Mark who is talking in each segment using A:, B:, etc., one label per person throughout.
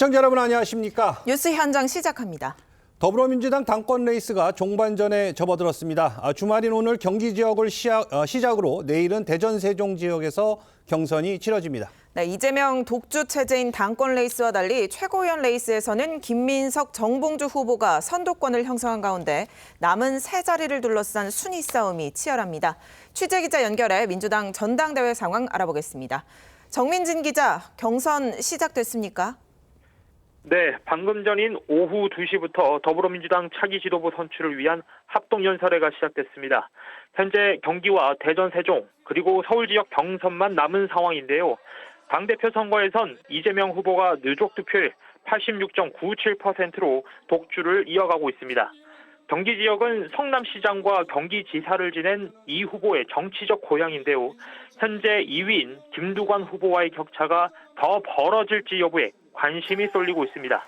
A: 시청자 여러분 안녕하십니까?
B: 뉴스 현장 시작합니다.
A: 더불어민주당 당권 레이스가 종반전에 접어들었습니다. 주말인 오늘 경기 지역을 시작으로 내일은 대전 세종 지역에서 경선이 치러집니다.
B: 네, 이재명 독주 체제인 당권 레이스와 달리 최고위원 레이스에서는 김민석, 정봉주 후보가 선두권을 형성한 가운데 남은 세 자리를 둘러싼 순위 싸움이 치열합니다. 취재기자 연결해 민주당 전당대회 상황 알아보겠습니다. 정민진 기자, 경선 시작됐습니까?
C: 네, 방금 전인 오후 2시부터 더불어민주당 차기 지도부 선출을 위한 합동연설회가 시작됐습니다. 현재 경기와 대전, 세종, 그리고 서울 지역 경선만 남은 상황인데요. 당대표 선거에선 이재명 후보가 누적 득표율 86.97%로 독주를 이어가고 있습니다. 경기 지역은 성남시장과 경기지사를 지낸 이 후보의 정치적 고향인데요. 현재 2위인 김두관 후보와의 격차가 더 벌어질지 여부에 관심이 쏠리고 있습니다.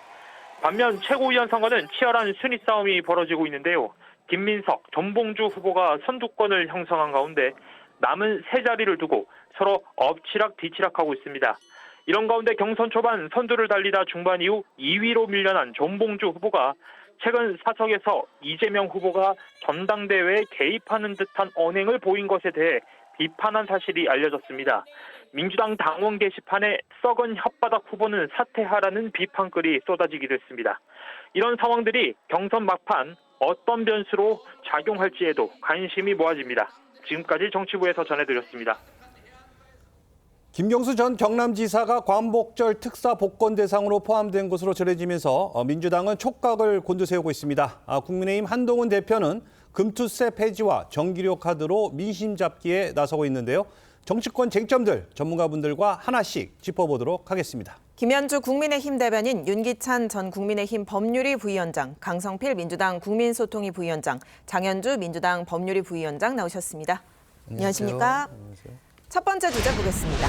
C: 반면 최고위원 선거는 치열한 순위 싸움이 벌어지고 있는데요. 김민석, 정봉주 후보가 선두권을 형성한 가운데 남은 세 자리를 두고 서로 엎치락 뒤치락하고 있습니다. 이런 가운데 경선 초반 선두를 달리다 중반 이후 2위로 밀려난 정봉주 후보가 최근 사석에서 이재명 후보가 전당대회에 개입하는 듯한 언행을 보인 것에 대해 비판한 사실이 알려졌습니다. 민주당 당원 게시판에 썩은 혓바닥 후보는 사퇴하라는 비판글이 쏟아지기도 했습니다. 이런 상황들이 경선 막판 어떤 변수로 작용할지에도 관심이 모아집니다. 지금까지 정치부에서 전해드렸습니다.
A: 김경수 전 경남지사가 광복절 특사 복권 대상으로 포함된 것으로 전해지면서 민주당은 촉각을 곤두세우고 있습니다. 국민의힘 한동훈 대표는 금투세 폐지와 정기료 카드로 민심 잡기에 나서고 있는데요. 정치권 쟁점들 전문가분들과 하나씩 짚어보도록 하겠습니다.
B: 김현주 국민의힘 대변인, 윤기찬 전 국민의힘 법률위 부위원장, 강성필 민주당 국민소통위 부위원장, 장현주 민주당 법률위 부위원장 나오셨습니다. 안녕하십니까?
A: 안녕하세요.
B: 첫 번째 주제 보겠습니다.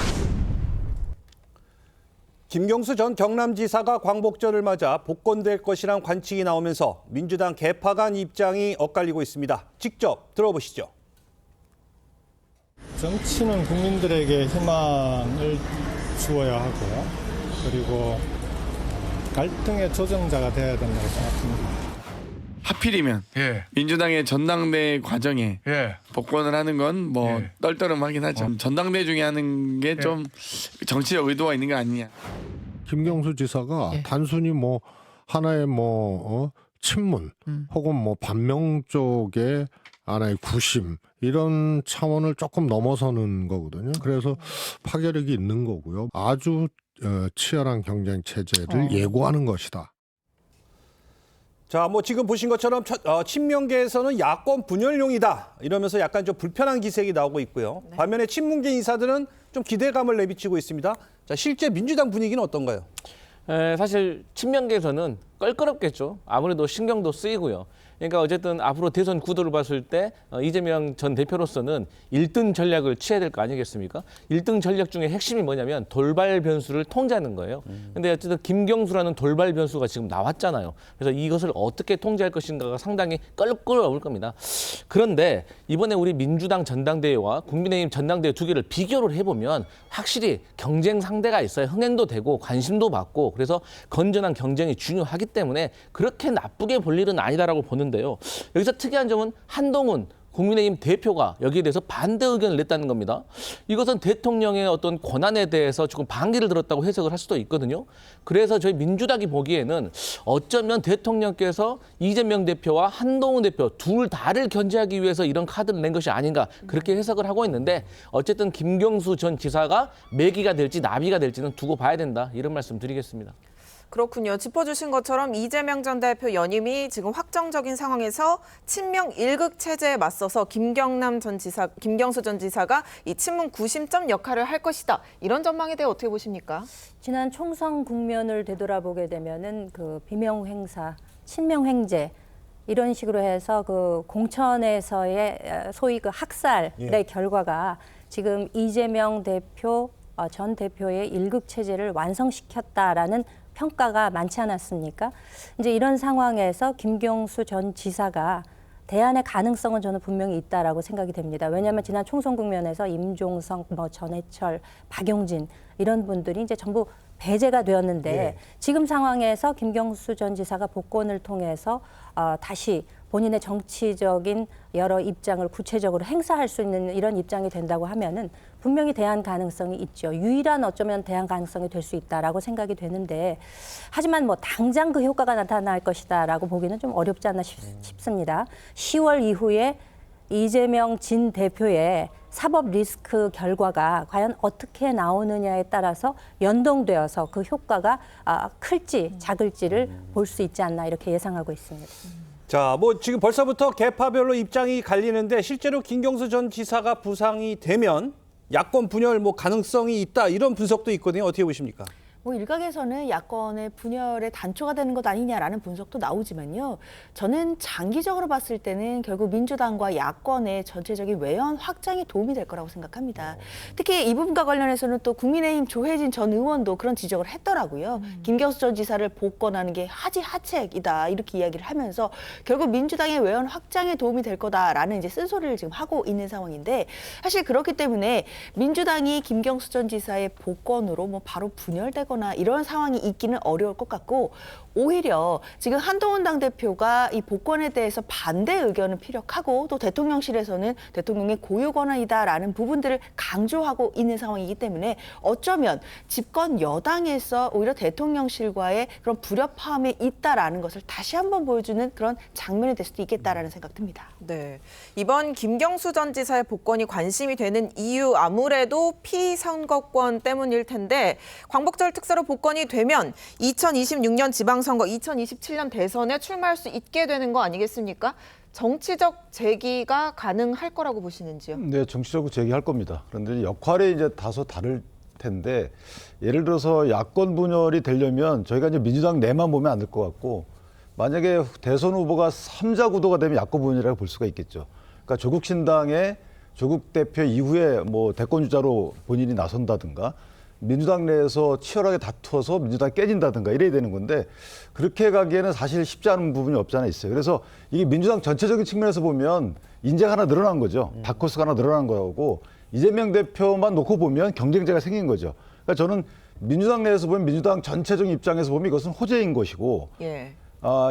A: 김경수 전 경남지사가 광복절을 맞아 복권될 것이란 관측이 나오면서 민주당 개파 간 입장이 엇갈리고 있습니다. 직접 들어보시죠.
D: 정치는 국민들에게 희망을 주어야 하고요. 그리고 갈등의 조정자가 돼야 된다고 생각합니다.
E: 하필이면 민주당의 전당대회 과정에 복권을 하는 건 뭐 떨떠름하긴 하죠. 전당대회 중에 하는 게 좀 정치적 의도가 있는 거 아니냐.
F: 김경수 지사가 단순히 뭐 하나의 친문 혹은 뭐 반명 쪽의 하나의 구심 이런 차원을 조금 넘어서는 거거든요. 그래서 파괴력이 있는 거고요. 아주 치열한 경쟁 체제를 예고하는 것이다.
A: 자, 지금 보신 것처럼 친명계에서는 야권 분열용이다 이러면서 약간 좀 불편한 기색이 나오고 있고요. 네. 반면에 친문계 인사들은 좀 기대감을 내비치고 있습니다. 자, 실제 민주당 분위기는 어떤가요?
G: 사실 친명계에서는 껄끄럽겠죠. 아무래도 신경도 쓰이고요. 그러니까 어쨌든 앞으로 대선 구도를 봤을 때 이재명 전 대표로서는 1등 전략을 취해야 될 거 아니겠습니까? 1등 전략 중에 핵심이 뭐냐면 돌발 변수를 통제하는 거예요. 근데 어쨌든 김경수라는 돌발 변수가 지금 나왔잖아요. 그래서 이것을 어떻게 통제할 것인가가 상당히 껄끄러울 겁니다. 그런데 이번에 우리 민주당 전당대회와 국민의힘 전당대회 두 개를 비교를 해보면 확실히 경쟁 상대가 있어요. 흥행도 되고 관심도 받고 그래서 건전한 경쟁이 중요하기 때문에 그렇게 나쁘게 볼 일은 아니다라고 보는데요. 여기서 특이한 점은 한동훈 국민의힘 대표가 여기에 대해서 반대 의견을 냈다는 겁니다. 이것은 대통령의 어떤 권한에 대해서 조금 반기를 들었다고 해석을 할 수도 있거든요. 그래서 저희 민주당이 보기에는 어쩌면 대통령께서 이재명 대표와 한동훈 대표 둘 다를 견제하기 위해서 이런 카드를 낸 것이 아닌가 그렇게 해석을 하고 있는데 어쨌든 김경수 전 지사가 매기가 될지 나비가 될지는 두고 봐야 된다 이런 말씀 드리겠습니다.
B: 그렇군요. 짚어주신 것처럼 이재명 전 대표 연임이 지금 확정적인 상황에서 친명 1극 체제에 맞서서 김경수 전 지사가 이 친문 구심점 역할을 할 것이다. 이런 전망에 대해 어떻게 보십니까?
H: 지난 총선 국면을 되돌아보게 되면은 그 비명 행사, 친명 횡재 이런 식으로 해서 그 공천에서의 소위 그 학살의 결과가 지금 이재명 대표 전 대표의 1극 체제를 완성시켰다라는 평가가 많지 않았습니까? 이제 이런 상황에서 김경수 전 지사가 대안의 가능성은 저는 분명히 있다라고 생각이 됩니다. 왜냐하면 지난 총선 국면에서 임종석, 전해철, 박용진 이런 분들이 이제 전부 배제가 되었는데
A: 예.
H: 지금 상황에서 김경수 전 지사가 복권을 통해서 다시 본인의 정치적인 여러 입장을 구체적으로 행사할 수 있는 이런 입장이 된다고 하면은 분명히 대안 가능성이 있죠. 유일한 어쩌면 대안 가능성이 될 수 있다라고 생각이 되는데 하지만 뭐 당장 그 효과가 나타날 것이다라고 보기는 좀 어렵지 않나 싶습니다. 10월 이후에 이재명 진 대표의 사법 리스크 결과가 과연 어떻게 나오느냐에 따라서 연동되어서 그 효과가 클지 작을지를 볼 수 있지 않나 이렇게 예상하고 있습니다.
A: 자, 뭐 지금 벌써부터 계파별로 입장이 갈리는데 실제로 김경수 전 지사가 부상이 되면 야권 분열 뭐 가능성이 있다 이런 분석도 있거든요. 어떻게 보십니까?
I: 뭐 일각에서는 야권의 분열의 단초가 되는 것 아니냐라는 분석도 나오지만요. 저는 장기적으로 봤을 때는 결국 민주당과 야권의 전체적인 외연 확장에 도움이 될 거라고 생각합니다. 특히 이 부분과 관련해서는 또 국민의힘 조혜진 전 의원도 그런 지적을 했더라고요. 김경수 전 지사를 복권하는 게 하지하책이다 이렇게 이야기를 하면서 결국 민주당의 외연 확장에 도움이 될 거다라는 이제 쓴소리를 지금 하고 있는 상황인데 사실 그렇기 때문에 민주당이 김경수 전 지사의 복권으로 뭐 바로 분열되고 이런 상황이 있기는 어려울 것 같고 오히려 지금 한동훈 당대표가 이 복권에 대해서 반대 의견을 피력하고 또 대통령실에서는 대통령의 고유 권한이다라는 부분들을 강조하고 있는 상황이기 때문에 어쩌면 집권 여당에서 오히려 대통령실과의 그런 불협화음에 있다라는 것을 다시 한번 보여주는 그런 장면이 될 수도 있겠다라는 생각 듭니다.
B: 네, 이번 김경수 전 지사의 복권이 관심이 되는 이유 아무래도 피선거권 때문일 텐데 광복절 특사로 복권이 되면 2026년 지방선거, 2027년 대선에 출마할 수 있게 되는 거 아니겠습니까? 정치적 제기가 가능할 거라고 보시는지요?
J: 네, 정치적으로 제기할 겁니다. 그런데 역할이 이제 다소 다를 텐데 예를 들어서 야권 분열이 되려면 저희가 이제 민주당 내만 보면 안 될 것 같고 만약에 대선 후보가 3자 구도가 되면 야권 분열이라고 볼 수가 있겠죠. 그러니까 조국 신당의 조국 대표 이후에 뭐 대권 주자로 본인이 나선다든가 민주당 내에서 치열하게 다투어서 민주당이 깨진다든가 이래야 되는 건데 그렇게 가기에는 사실 쉽지 않은 부분이 없지 않아 있어요. 그래서 이게 민주당 전체적인 측면에서 보면 인재가 하나 늘어난 거죠. 다크호스가 하나 늘어난 거고 이재명 대표만 놓고 보면 경쟁자가 생긴 거죠. 그러니까 저는 민주당 내에서 보면 민주당 전체적인 입장에서 보면 이것은 호재인 것이고
B: 예.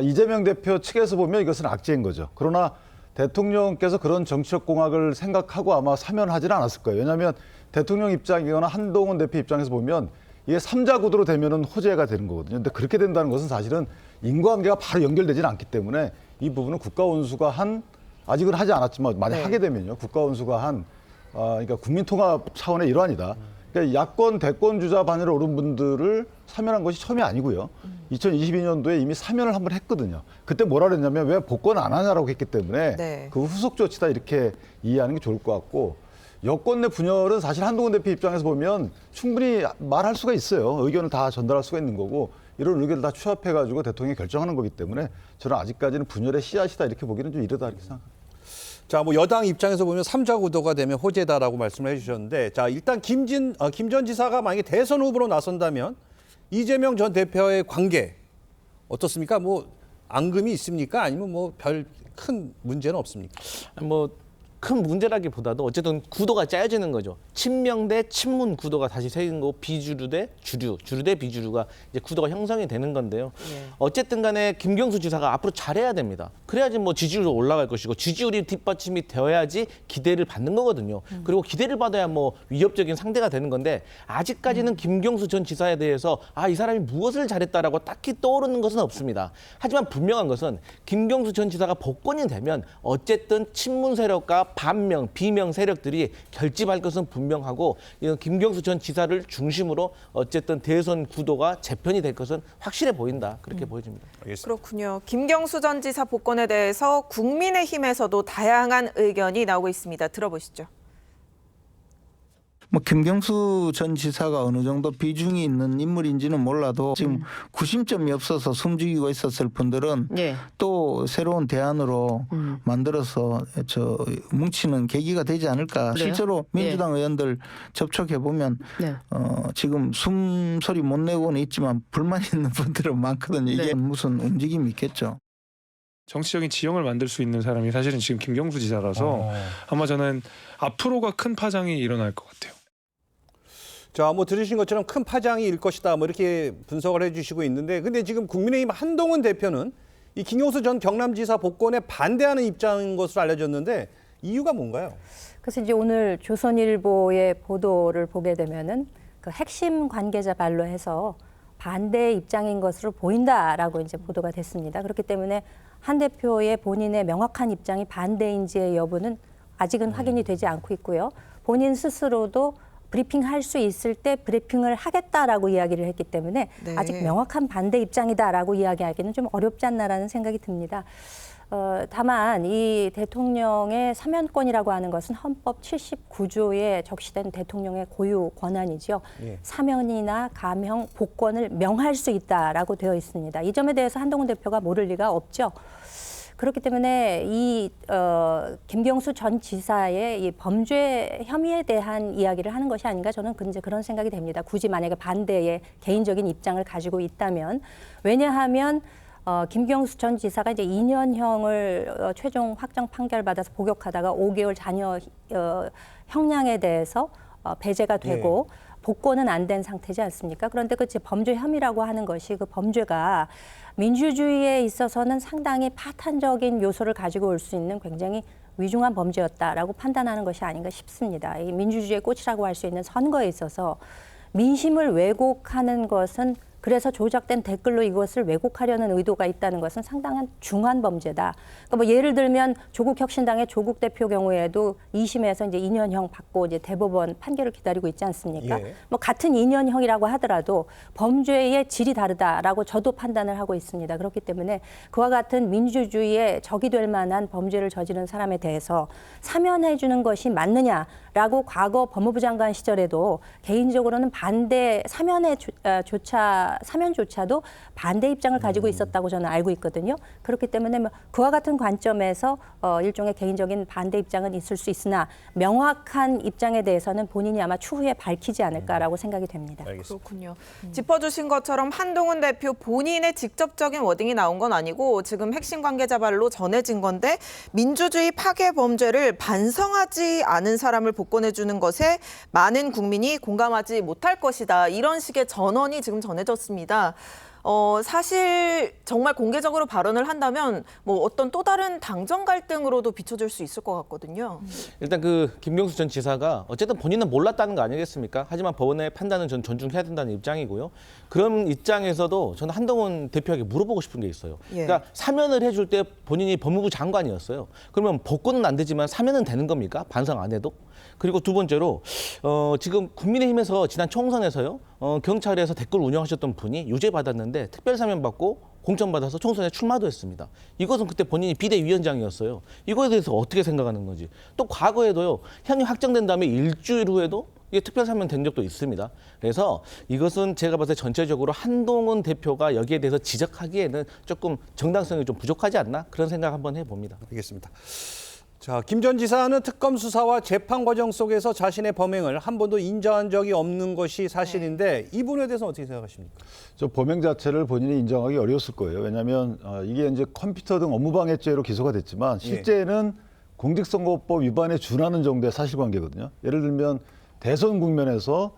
J: 이재명 대표 측에서 보면 이것은 악재인 거죠. 그러나 대통령께서 그런 정치적 공학을 생각하고 아마 사면하지는 않았을 거예요. 왜냐하면 대통령 입장이거나 한동훈 대표 입장에서 보면 이게 3자 구도로 되면은 호재가 되는 거거든요. 근데 그렇게 된다는 것은 사실은 인과관계가 바로 연결되지는 않기 때문에 이 부분은 국가원수가 아직은 하지 않았지만 만약
B: 네.
J: 하게 되면요. 국가원수가 그러니까 국민통합 차원의 일환이다. 그러니까 야권 대권 주자 반열에 오른 분들을 사면한 것이 처음이 아니고요. 2022년도에 이미 사면을 한번 했거든요. 그때 뭐라 그랬냐면 왜 복권 안 하냐라고 했기 때문에
B: 네.
J: 그 후속 조치다 이렇게 이해하는 게 좋을 것 같고 여권 내 분열은 사실 한동훈 대표 입장에서 보면 충분히 말할 수가 있어요. 의견을 다 전달할 수가 있는 거고 이런 의견을 다 취합해가지고 대통령이 결정하는 거기 때문에 저는 아직까지는 분열의 씨앗이다 이렇게 보기는 좀 이르다 이렇게 생각합니다.
A: 자, 뭐 여당 입장에서 보면 3자 구도가 되면 호재다라고 말씀을 해주셨는데, 자, 일단 김 전 지사가 만약에 대선 후보로 나선다면 이재명 전 대표의 관계 어떻습니까? 뭐 앙금이 있습니까? 아니면 뭐 별 큰 문제는 없습니까?
G: 뭐 큰 문제라기보다도 어쨌든 구도가 짜여지는 거죠. 친명 대 친문 구도가 다시 생긴 거고 비주류 대 주류, 주류 대 비주류가 이제 구도가 형성이 되는 건데요.
B: 예.
G: 어쨌든 간에 김경수 지사가 앞으로 잘해야 됩니다. 그래야지 뭐 지지율이 올라갈 것이고 지지율이 뒷받침이 되어야지 기대를 받는 거거든요. 그리고 기대를 받아야 뭐 위협적인 상대가 되는 건데 아직까지는 김경수 전 지사에 대해서 이 사람이 무엇을 잘했다라고 딱히 떠오르는 것은 없습니다. 하지만 분명한 것은 김경수 전 지사가 복권이 되면 어쨌든 친문 세력과 반명, 비명 세력들이 결집할 것은 분명하고 이건 김경수 전 지사를 중심으로 어쨌든 대선 구도가 재편이 될 것은 확실해 보인다. 그렇게 보여집니다.
A: 알겠습니다.
B: 그렇군요. 김경수 전 지사 복권에 대해서 국민의힘에서도 다양한 의견이 나오고 있습니다. 들어보시죠.
K: 뭐 김경수 전 지사가 어느 정도 비중이 있는 인물인지는 몰라도 지금 구심점이 없어서 숨죽이고 있었을 분들은
I: 예.
K: 또 새로운 대안으로 만들어서 뭉치는 계기가 되지 않을까.
I: 그래요?
K: 실제로 민주당 의원들 접촉해 보면
I: 네.
K: 지금 숨소리 못 내고는 있지만 불만 있는 분들은 많거든요. 이게
I: 네.
K: 무슨 움직임이 있겠죠.
L: 정치적인 지형을 만들 수 있는 사람이 사실은 지금 김경수 지사라서 아마 저는 앞으로가 큰 파장이 일어날 것 같아요.
A: 자, 뭐 들으신 것처럼 큰 파장이 일 것이다. 뭐 이렇게 분석을 해주시고 있는데, 근데 지금 국민의힘 한동훈 대표는 이 김경수 전 경남지사 복권에 반대하는 입장인 것으로 알려졌는데 이유가 뭔가요?
H: 그래서 이제 오늘 조선일보의 보도를 보게 되면은 그 핵심 관계자 발로 해서 반대 입장인 것으로 보인다라고 이제 보도가 됐습니다. 그렇기 때문에 한 대표의 본인의 명확한 입장이 반대인지의 여부는 아직은 확인이 되지 않고 있고요. 본인 스스로도 브리핑할 수 있을 때 브리핑을 하겠다라고 이야기를 했기 때문에
B: 네.
H: 아직 명확한 반대 입장이다라고 이야기하기는 좀 어렵지 않나라는 생각이 듭니다. 다만 이 대통령의 사면권이라고 하는 것은 헌법 79조에 적시된 대통령의 고유 권한이죠.
A: 예.
H: 사면이나 감형, 복권을 명할 수 있다라고 되어 있습니다. 이 점에 대해서 한동훈 대표가 모를 리가 없죠. 그렇기 때문에 이 김경수 전 지사의 이 범죄 혐의에 대한 이야기를 하는 것이 아닌가 저는 이제 그런 생각이 됩니다. 굳이 만약에 반대의 개인적인 입장을 가지고 있다면, 왜냐하면 김경수 전 지사가 이제 2년형을 최종 확정 판결받아서 복역하다가 5개월 자녀 형량에 대해서 배제가 되고 복권은 안 된 상태지 않습니까? 그런데 그 범죄 혐의라고 하는 것이 그 범죄가 민주주의에 있어서는 상당히 파탄적인 요소를 가지고 올 수 있는 굉장히 위중한 범죄였다라고 판단하는 것이 아닌가 싶습니다. 이 민주주의의 꽃이라고 할 수 있는 선거에 있어서 민심을 왜곡하는 것은, 그래서 조작된 댓글로 이것을 왜곡하려는 의도가 있다는 것은 상당한 중한 범죄다. 그러니까 뭐 예를 들면 조국혁신당의 조국 대표 경우에도 2심에서 이제 2년형 받고 이제 대법원 판결을 기다리고 있지 않습니까?
A: 예.
H: 뭐 같은 2년형이라고 하더라도 범죄의 질이 다르다라고 저도 판단을 하고 있습니다. 그렇기 때문에 그와 같은 민주주의에 적이 될 만한 범죄를 저지른 사람에 대해서 사면해 주는 것이 맞느냐라고 과거 법무부 장관 시절에도 개인적으로는 반대 사면조차도 반대 입장을 가지고 있었다고 저는 알고 있거든요. 그렇기 때문에 뭐 그와 같은 관점에서 일종의 개인적인 반대 입장은 있을 수 있으나 명확한 입장에 대해서는 본인이 아마 추후에 밝히지 않을까라고 생각이 됩니다.
B: 그렇군요. 짚어주신 것처럼 한동훈 대표 본인의 직접적인 워딩이 나온 건 아니고 지금 핵심 관계자 발로 전해진 건데, 민주주의 파괴 범죄를 반성하지 않은 사람을 복권해 주는 것에 많은 국민이 공감하지 못할 것이다. 이런 식의 전언이 지금 전해졌습니다. 사실 정말 공개적으로 발언을 한다면 뭐 어떤 또 다른 당정 갈등으로도 비춰질 수 있을 것 같거든요.
G: 일단 그 김경수 전 지사가 어쨌든 본인은 몰랐다는 거 아니겠습니까? 하지만 법원의 판단은 전 존중해야 된다는 입장이고요. 그런 입장에서도 저는 한동훈 대표에게 물어보고 싶은 게 있어요. 그러니까 사면을 해줄 때 본인이 법무부 장관이었어요. 그러면 복권은 안 되지만 사면은 되는 겁니까? 반성 안 해도? 그리고 두 번째로 지금 국민의힘에서 지난 총선에서요, 경찰에서 댓글 운영하셨던 분이 유죄 받았는데 특별 사면 받고 공천 받아서 총선에 출마도 했습니다. 이것은 그때 본인이 비대위원장이었어요. 이거에 대해서 어떻게 생각하는 건지. 또 과거에도요, 형이 확정된 다음에 일주일 후에도 이게 특별 사면 된 적도 있습니다. 그래서 이것은 제가 봤을 때 전체적으로 한동훈 대표가 여기에 대해서 지적하기에는 조금 정당성이 좀 부족하지 않나, 그런 생각 한번 해봅니다.
A: 알겠습니다. 자, 김 전 지사는 특검 수사와 재판 과정 속에서 자신의 범행을 한 번도 인정한 적이 없는 것이 사실인데, 이 부분에 대해서는 어떻게 생각하십니까?
J: 저 범행 자체를 본인이 인정하기 어려웠을 거예요. 왜냐하면 이게 이제 컴퓨터 등 업무방해죄로 기소가 됐지만 실제는 공직선거법 위반에 준하는 정도의 사실관계거든요. 예를 들면 대선 국면에서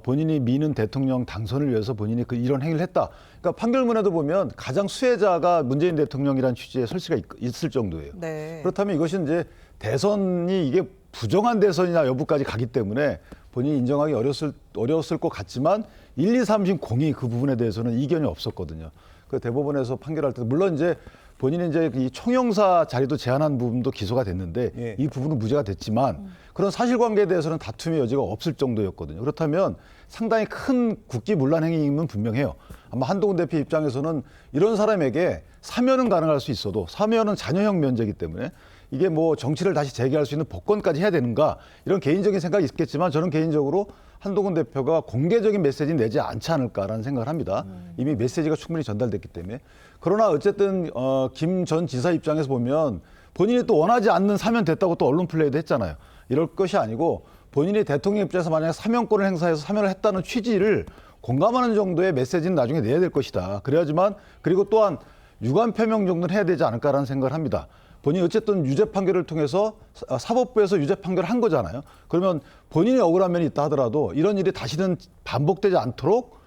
J: 본인이 미는 대통령 당선을 위해서 본인이 이런 행위를 했다. 그러니까 판결문에도 보면 가장 수혜자가 문재인 대통령이라는 취지의 설치가 있을 정도예요.
B: 네.
J: 그렇다면 이것이 이제 대선이 이게 부정한 대선이나 여부까지 가기 때문에 본인이 인정하기 어려웠을 것 같지만 1, 2, 3심 공의 그 부분에 대해서는 이견이 없었거든요. 그 대법원에서 판결할 때 물론 이제 본인이 이제 이 총영사 자리도 제한한 부분도 기소가 됐는데 이 부분은 무죄가 됐지만 그런 사실관계에 대해서는 다툼의 여지가 없을 정도였거든요. 그렇다면 상당히 큰 국기문란 행위임은 분명해요. 아마 한동훈 대표 입장에서는 이런 사람에게 사면은 가능할 수 있어도 사면은 자녀형 면제이기 때문에 이게 뭐 정치를 다시 재개할 수 있는 복권까지 해야 되는가, 이런 개인적인 생각이 있겠지만 저는 개인적으로 한동훈 대표가 공개적인 메시지는 내지 않지 않을까라는 생각을 합니다. 이미 메시지가 충분히 전달됐기 때문에. 그러나 어쨌든 김 전 지사 입장에서 보면 본인이 또 원하지 않는 사면 됐다고 또 언론 플레이도 했잖아요. 이럴 것이 아니고 본인이 대통령 입장에서 만약에 사면권을 행사해서 사면을 했다는 취지를 공감하는 정도의 메시지는 나중에 내야 될 것이다. 그래야지만, 그리고 또한 유감 표명 정도는 해야 되지 않을까라는 생각을 합니다. 본인이 어쨌든 유죄 판결을 통해서 사법부에서 유죄 판결을 한 거잖아요. 그러면 본인이 억울한 면이 있다 하더라도 이런 일이 다시는 반복되지 않도록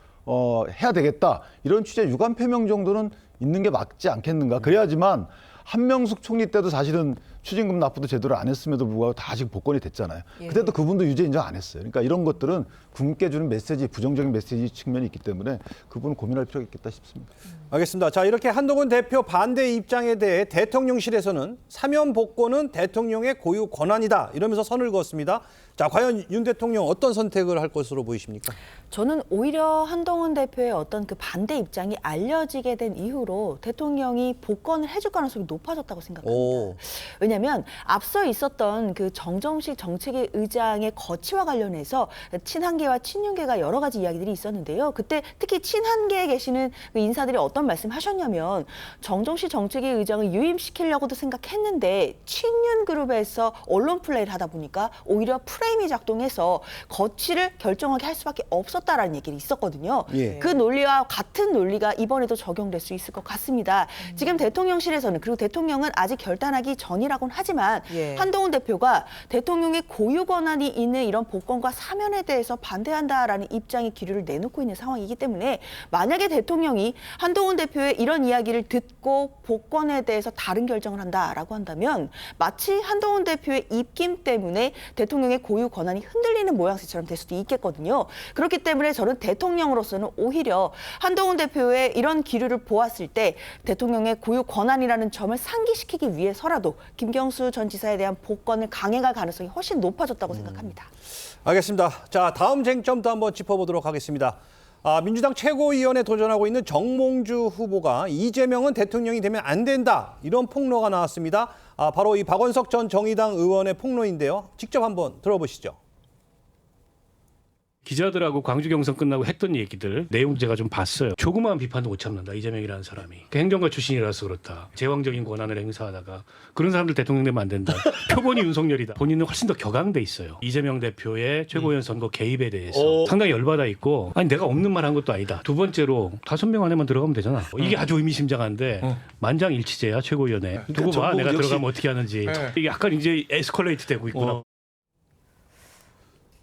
J: 해야 되겠다. 이런 취지의 유감 표명 정도는 있는 게 맞지 않겠는가. 그래야지만 한명숙 총리 때도 사실은 추징금 납부도 제대로 안 했음에도 불구하고 다 지금 복권이 됐잖아요. 그때도 그분도 유죄 인정 안 했어요. 그러니까 이런 것들은 국민께 주는 메시지, 부정적인 메시지 측면이 있기 때문에 그분은 고민할 필요가 있겠다 싶습니다.
A: 알겠습니다. 자, 이렇게 한동훈 대표 반대 입장에 대해 대통령실에서는 사면 복권은 대통령의 고유 권한이다 이러면서 선을 그었습니다. 자, 과연 윤 대통령 어떤 선택을 할 것으로 보이십니까?
I: 저는 오히려 한동훈 대표의 어떤 그 반대 입장이 알려지게 된 이후로 대통령이 복권을 해줄 가능성이 높아졌다고 생각합니다. 왜냐하면 앞서 있었던 그 정정식 정책위 의장의 거취와 관련해서 친한계와 친윤계가 여러 가지 이야기들이 있었는데요. 그때 특히 친한계에 계시는 그 인사들이 어떤 말씀하셨냐면 정정식 정책위 의장을 유임시키려고도 생각했는데 친윤 그룹에서 언론 플레이를 하다 보니까 오히려 프레임이 작동해서 거취를 결정하게 할 수밖에 없었다라는 얘기가 있었거든요. 그 논리와 같은 논리가 이번에도 적용될 수 있을 것 같습니다. 지금 대통령실에서는 그리고 대통령은 아직 결단하기 전이라고는 하지만 한동훈 대표가 대통령의 고유 권한이 있는 이런 복권과 사면에 대해서 반대한다라는 입장의 기류를 내놓고 있는 상황이기 때문에 만약에 대통령이 한동훈 대표의 이런 이야기를 듣고 복권에 대해서 다른 결정을 한다라고 한다면 마치 한동훈 대표의 입김 때문에 대통령의 고유 권한이 흔들리는 모양새처럼 될 수도 있겠거든요. 그렇기 때문에 저는 대통령으로서는 오히려 한동훈 대표의 이런 기류를 보았을 때 대통령의 고유 권한이라는 점을 상기시키기 위해서라도 김경수 전 지사에 대한 복권을 강행할 가능성이 훨씬 높아졌다고 생각합니다.
A: 알겠습니다. 자, 다음 쟁점도 한번 짚어보도록 하겠습니다. 민주당 최고위원에 도전하고 있는 정몽주 후보가 이재명은 대통령이 되면 안 된다 이런 폭로가 나왔습니다. 바로 이 박원석 전 정의당 의원의 폭로인데요. 직접 한번 들어보시죠.
M: 기자들하고 광주 경선 끝나고 했던 얘기들 내용 제가 좀 봤어요. 조그마한 비판도 못 참는다. 이재명이라는 사람이. 행정가 출신이라서 그렇다. 제왕적인 권한을 행사하다가 그런 사람들 대통령 되면 안 된다. 표본이 윤석열이다. 본인은 훨씬 더 격앙돼 있어요. 이재명 대표의 최고위원 선거 개입에 대해서 상당히 열받아 있고 아니 내가 없는 말 한 것도 아니다. 두 번째로 5명 안에만 들어가면 되잖아. 이게 아주 의미심장한데 만장일치제야 최고위원회. 두고 봐. 내가 들어가면 어떻게 하는지. 이게 약간 이제 에스컬레이트 되고 있구나.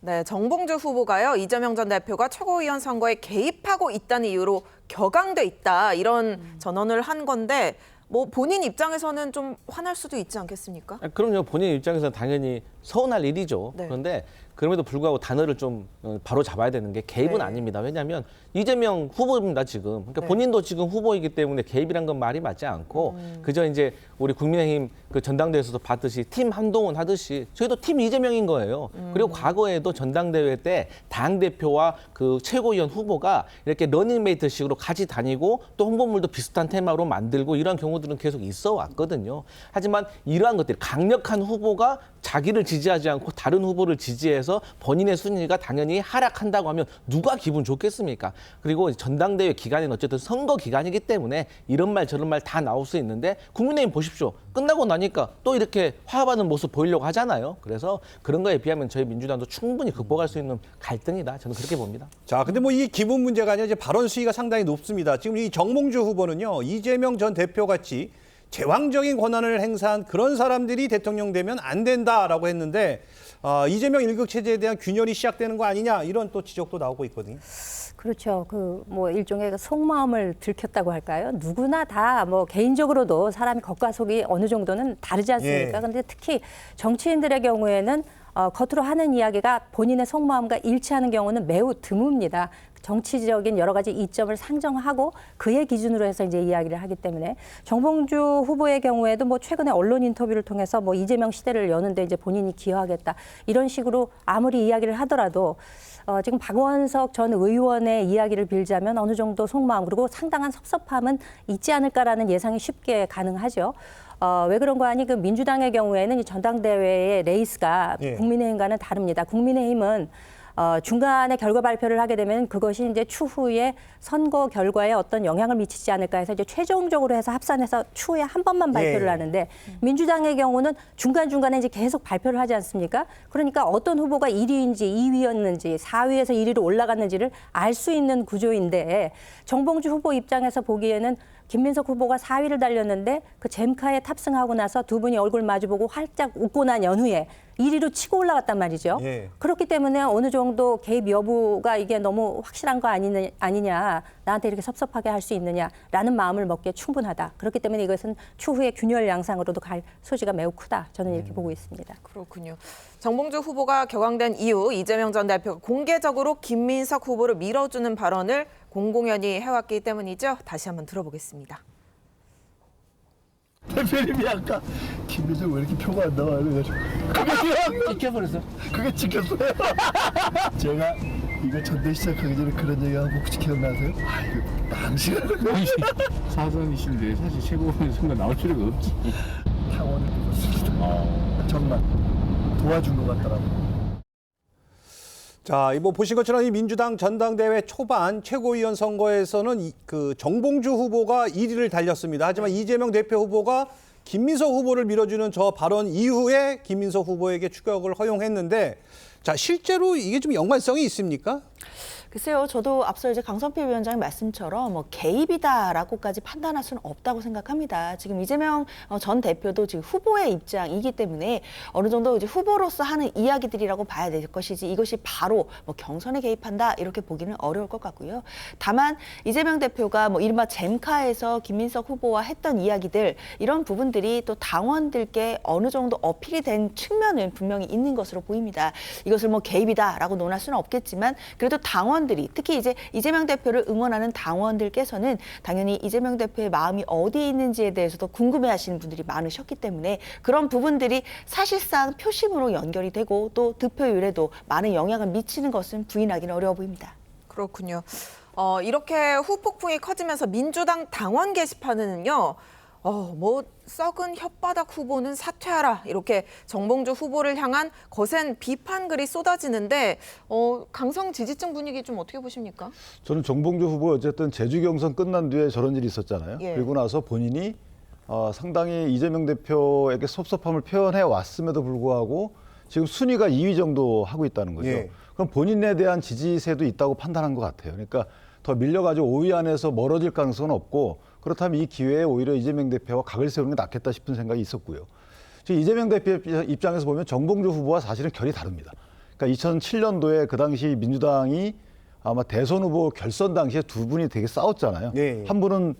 B: 네, 정봉주 후보가요. 이재명 전 대표가 최고위원 선거에 개입하고 있다는 이유로 격앙돼 있다. 이런 전언을 한 건데 뭐 본인 입장에서는 좀 화날 수도 있지 않겠습니까?
G: 그럼요. 본인 입장에서는 당연히 서운할 일이죠.
B: 네.
G: 그런데 그럼에도 불구하고 단어를 좀 바로 잡아야 되는 게 개입은 아닙니다. 왜냐하면 이재명 후보입니다, 지금. 그러니까 본인도 지금 후보이기 때문에 개입이란 건 말이 맞지 않고 그저 이제 우리 국민의힘 그 전당대회에서도 봤듯이 팀 한동훈 하듯이 저희도 팀 이재명인 거예요. 그리고 과거에도 전당대회 때 당대표와 그 최고위원 후보가 이렇게 러닝메이트식으로 같이 다니고 또 홍보물도 비슷한 테마로 만들고 이런 경우들은 계속 있어 왔거든요. 하지만 이러한 것들 강력한 후보가 자기를 지지하지 않고 다른 후보를 지지해서 본인의 순위가 당연히 하락한다고 하면 누가 기분 좋겠습니까? 그리고 전당대회 기간에는 어쨌든 선거 기간이기 때문에 이런 말 저런 말 다 나올 수 있는데 국민의힘 보십시오. 끝나고 나니까 또 이렇게 화합하는 모습 보이려고 하잖아요. 그래서 그런 거에 비하면 저희 민주당도 충분히 극복할 수 있는 갈등이다. 저는 그렇게 봅니다.
A: 자, 근데 뭐 이 기분 문제가 아니라 이제 발언 수위가 상당히 높습니다. 지금 이 정몽주 후보는요, 이재명 전 대표 같이 제왕적인 권한을 행사한 그런 사람들이 대통령 되면 안 된다라고 했는데 이재명 일극 체제에 대한 균열이 시작되는 거 아니냐 이런 또 지적도 나오고 있거든요.
H: 그렇죠. 그 뭐 일종의 속마음을 들켰다고 할까요? 누구나 다 뭐 개인적으로도 사람이 겉과 속이 어느 정도는 다르지 않습니까? 그런데 특히 정치인들의 경우에는 겉으로 하는 이야기가 본인의 속마음과 일치하는 경우는 매우 드뭅니다. 정치적인 여러 가지 이점을 상정하고 그의 기준으로 해서 이제 이야기를 하기 때문에 정봉주 후보의 경우에도 뭐 최근에 언론 인터뷰를 통해서 뭐 이재명 시대를 여는데 이제 본인이 기여하겠다 이런 식으로 아무리 이야기를 하더라도 지금 박원석 전 의원의 이야기를 빌자면 어느 정도 속마음 그리고 상당한 섭섭함은 있지 않을까라는 예상이 쉽게 가능하죠. 왜 그런 거 아니? 그 민주당의 경우에는 이 전당대회의 레이스가 국민의힘과는 다릅니다. 국민의힘은 중간에 결과 발표를 하게 되면 그것이 이제 추후에 선거 결과에 어떤 영향을 미치지 않을까 해서 이제 최종적으로 해서 합산해서 추후에 한 번만 발표를 하는데 민주당의 경우는 중간중간에 이제 계속 발표를 하지 않습니까? 그러니까 어떤 후보가 1위인지 2위였는지 4위에서 1위로 올라갔는지를 알 수 있는 구조인데 정봉주 후보 입장에서 보기에는 김민석 후보가 4위를 달렸는데 그 잼카에 탑승하고 나서 두 분이 얼굴 마주보고 활짝 웃고 난 연후에 1위로 치고 올라갔단 말이죠. 그렇기 때문에 어느 정도 개입 여부가 이게 너무 확실한 거 아니냐, 나한테 이렇게 섭섭하게 할 수 있느냐라는 마음을 먹기에 충분하다. 그렇기 때문에 이것은 추후에 균열 양상으로도 갈 소지가 매우 크다. 저는 이렇게 보고 있습니다.
B: 그렇군요. 정봉주 후보가 격앙된 이후 이재명 전 대표가 공개적으로 김민석 후보를 밀어주는 발언을 공공연히 해왔기 때문이죠. 다시 한번 들어보겠습니다.
N: 대표님이 아까 김민석 왜 이렇게 표가 안 나와요? 그래가지고 그게 찍혀버렸어. 그게 찍혔어요. 제가 이거 전대 시작하기 전에 그런 얘기하고 혹시 기억나세요? 아 이거 낭시라는 거.
O: 사선이신데 사실 최고위원 순간 나올 필요가 없지.
N: 당원을 뽑았습니다. 정말 도와준 것 같더라고요.
A: 자, 뭐 보신 것처럼 이 민주당 전당대회 초반 최고위원 선거에서는 그 정봉주 후보가 1위를 달렸습니다. 하지만 이재명 대표 후보가 김민석 후보를 밀어주는 저 발언 이후에 김민석 후보에게 추격을 허용했는데, 자, 실제로 이게 좀 연관성이 있습니까?
I: 글쎄요, 저도 앞서 이제 강선필 위원장의 말씀처럼 뭐 개입이다라고까지 판단할 수는 없다고 생각합니다. 지금 이재명 전 대표도 지금 후보의 입장이기 때문에 어느 정도 이제 후보로서 하는 이야기들이라고 봐야 될 것이지 이것이 바로 뭐 경선에 개입한다 이렇게 보기는 어려울 것 같고요. 다만 이재명 대표가 뭐 이른바 잼카에서 김민석 후보와 했던 이야기들 이런 부분들이 또 당원들께 어느 정도 어필이 된 측면은 분명히 있는 것으로 보입니다. 이것을 뭐 개입이다라고 논할 수는 없겠지만 그래도 당원들이 특히 이제 이재명 대표를 응원하는 당원들께서는 당연히 이재명 대표의 마음이 어디에 있는지에 대해서도 궁금해하시는 분들이 많으셨기 때문에 그런 부분들이 사실상 표심으로 연결이 되고 또 득표율에도 많은 영향을 미치는 것은 부인하기는 어려워 보입니다.
B: 그렇군요. 이렇게 후폭풍이 커지면서 민주당 당원 게시판에는요. 뭐 썩은 혓바닥 후보는 사퇴하라 이렇게 정봉주 후보를 향한 거센 비판 글이 쏟아지는데 강성 지지층 분위기 좀 어떻게 보십니까?
J: 저는 정봉주 후보 어쨌든 제주 경선 끝난 뒤에 저런 일이 있었잖아요. 그리고 나서 본인이 상당히 이재명 대표에게 섭섭함을 표현해 왔음에도 불구하고 지금 순위가 2위 정도 하고 있다는 거죠. 그럼 본인에 대한 지지세도 있다고 판단한 것 같아요. 그러니까 더 밀려가지고 5위 안에서 멀어질 가능성은 없고 그렇다면 이 기회에 오히려 이재명 대표와 각을 세우는 게 낫겠다 싶은 생각이 있었고요. 지금 이재명 대표 입장에서 보면 정봉주 후보와 사실은 결이 다릅니다. 그러니까 2007년도에 그 당시 민주당이 아마 대선 후보 결선 당시에 두 분이 되게 싸웠잖아요. 한 분은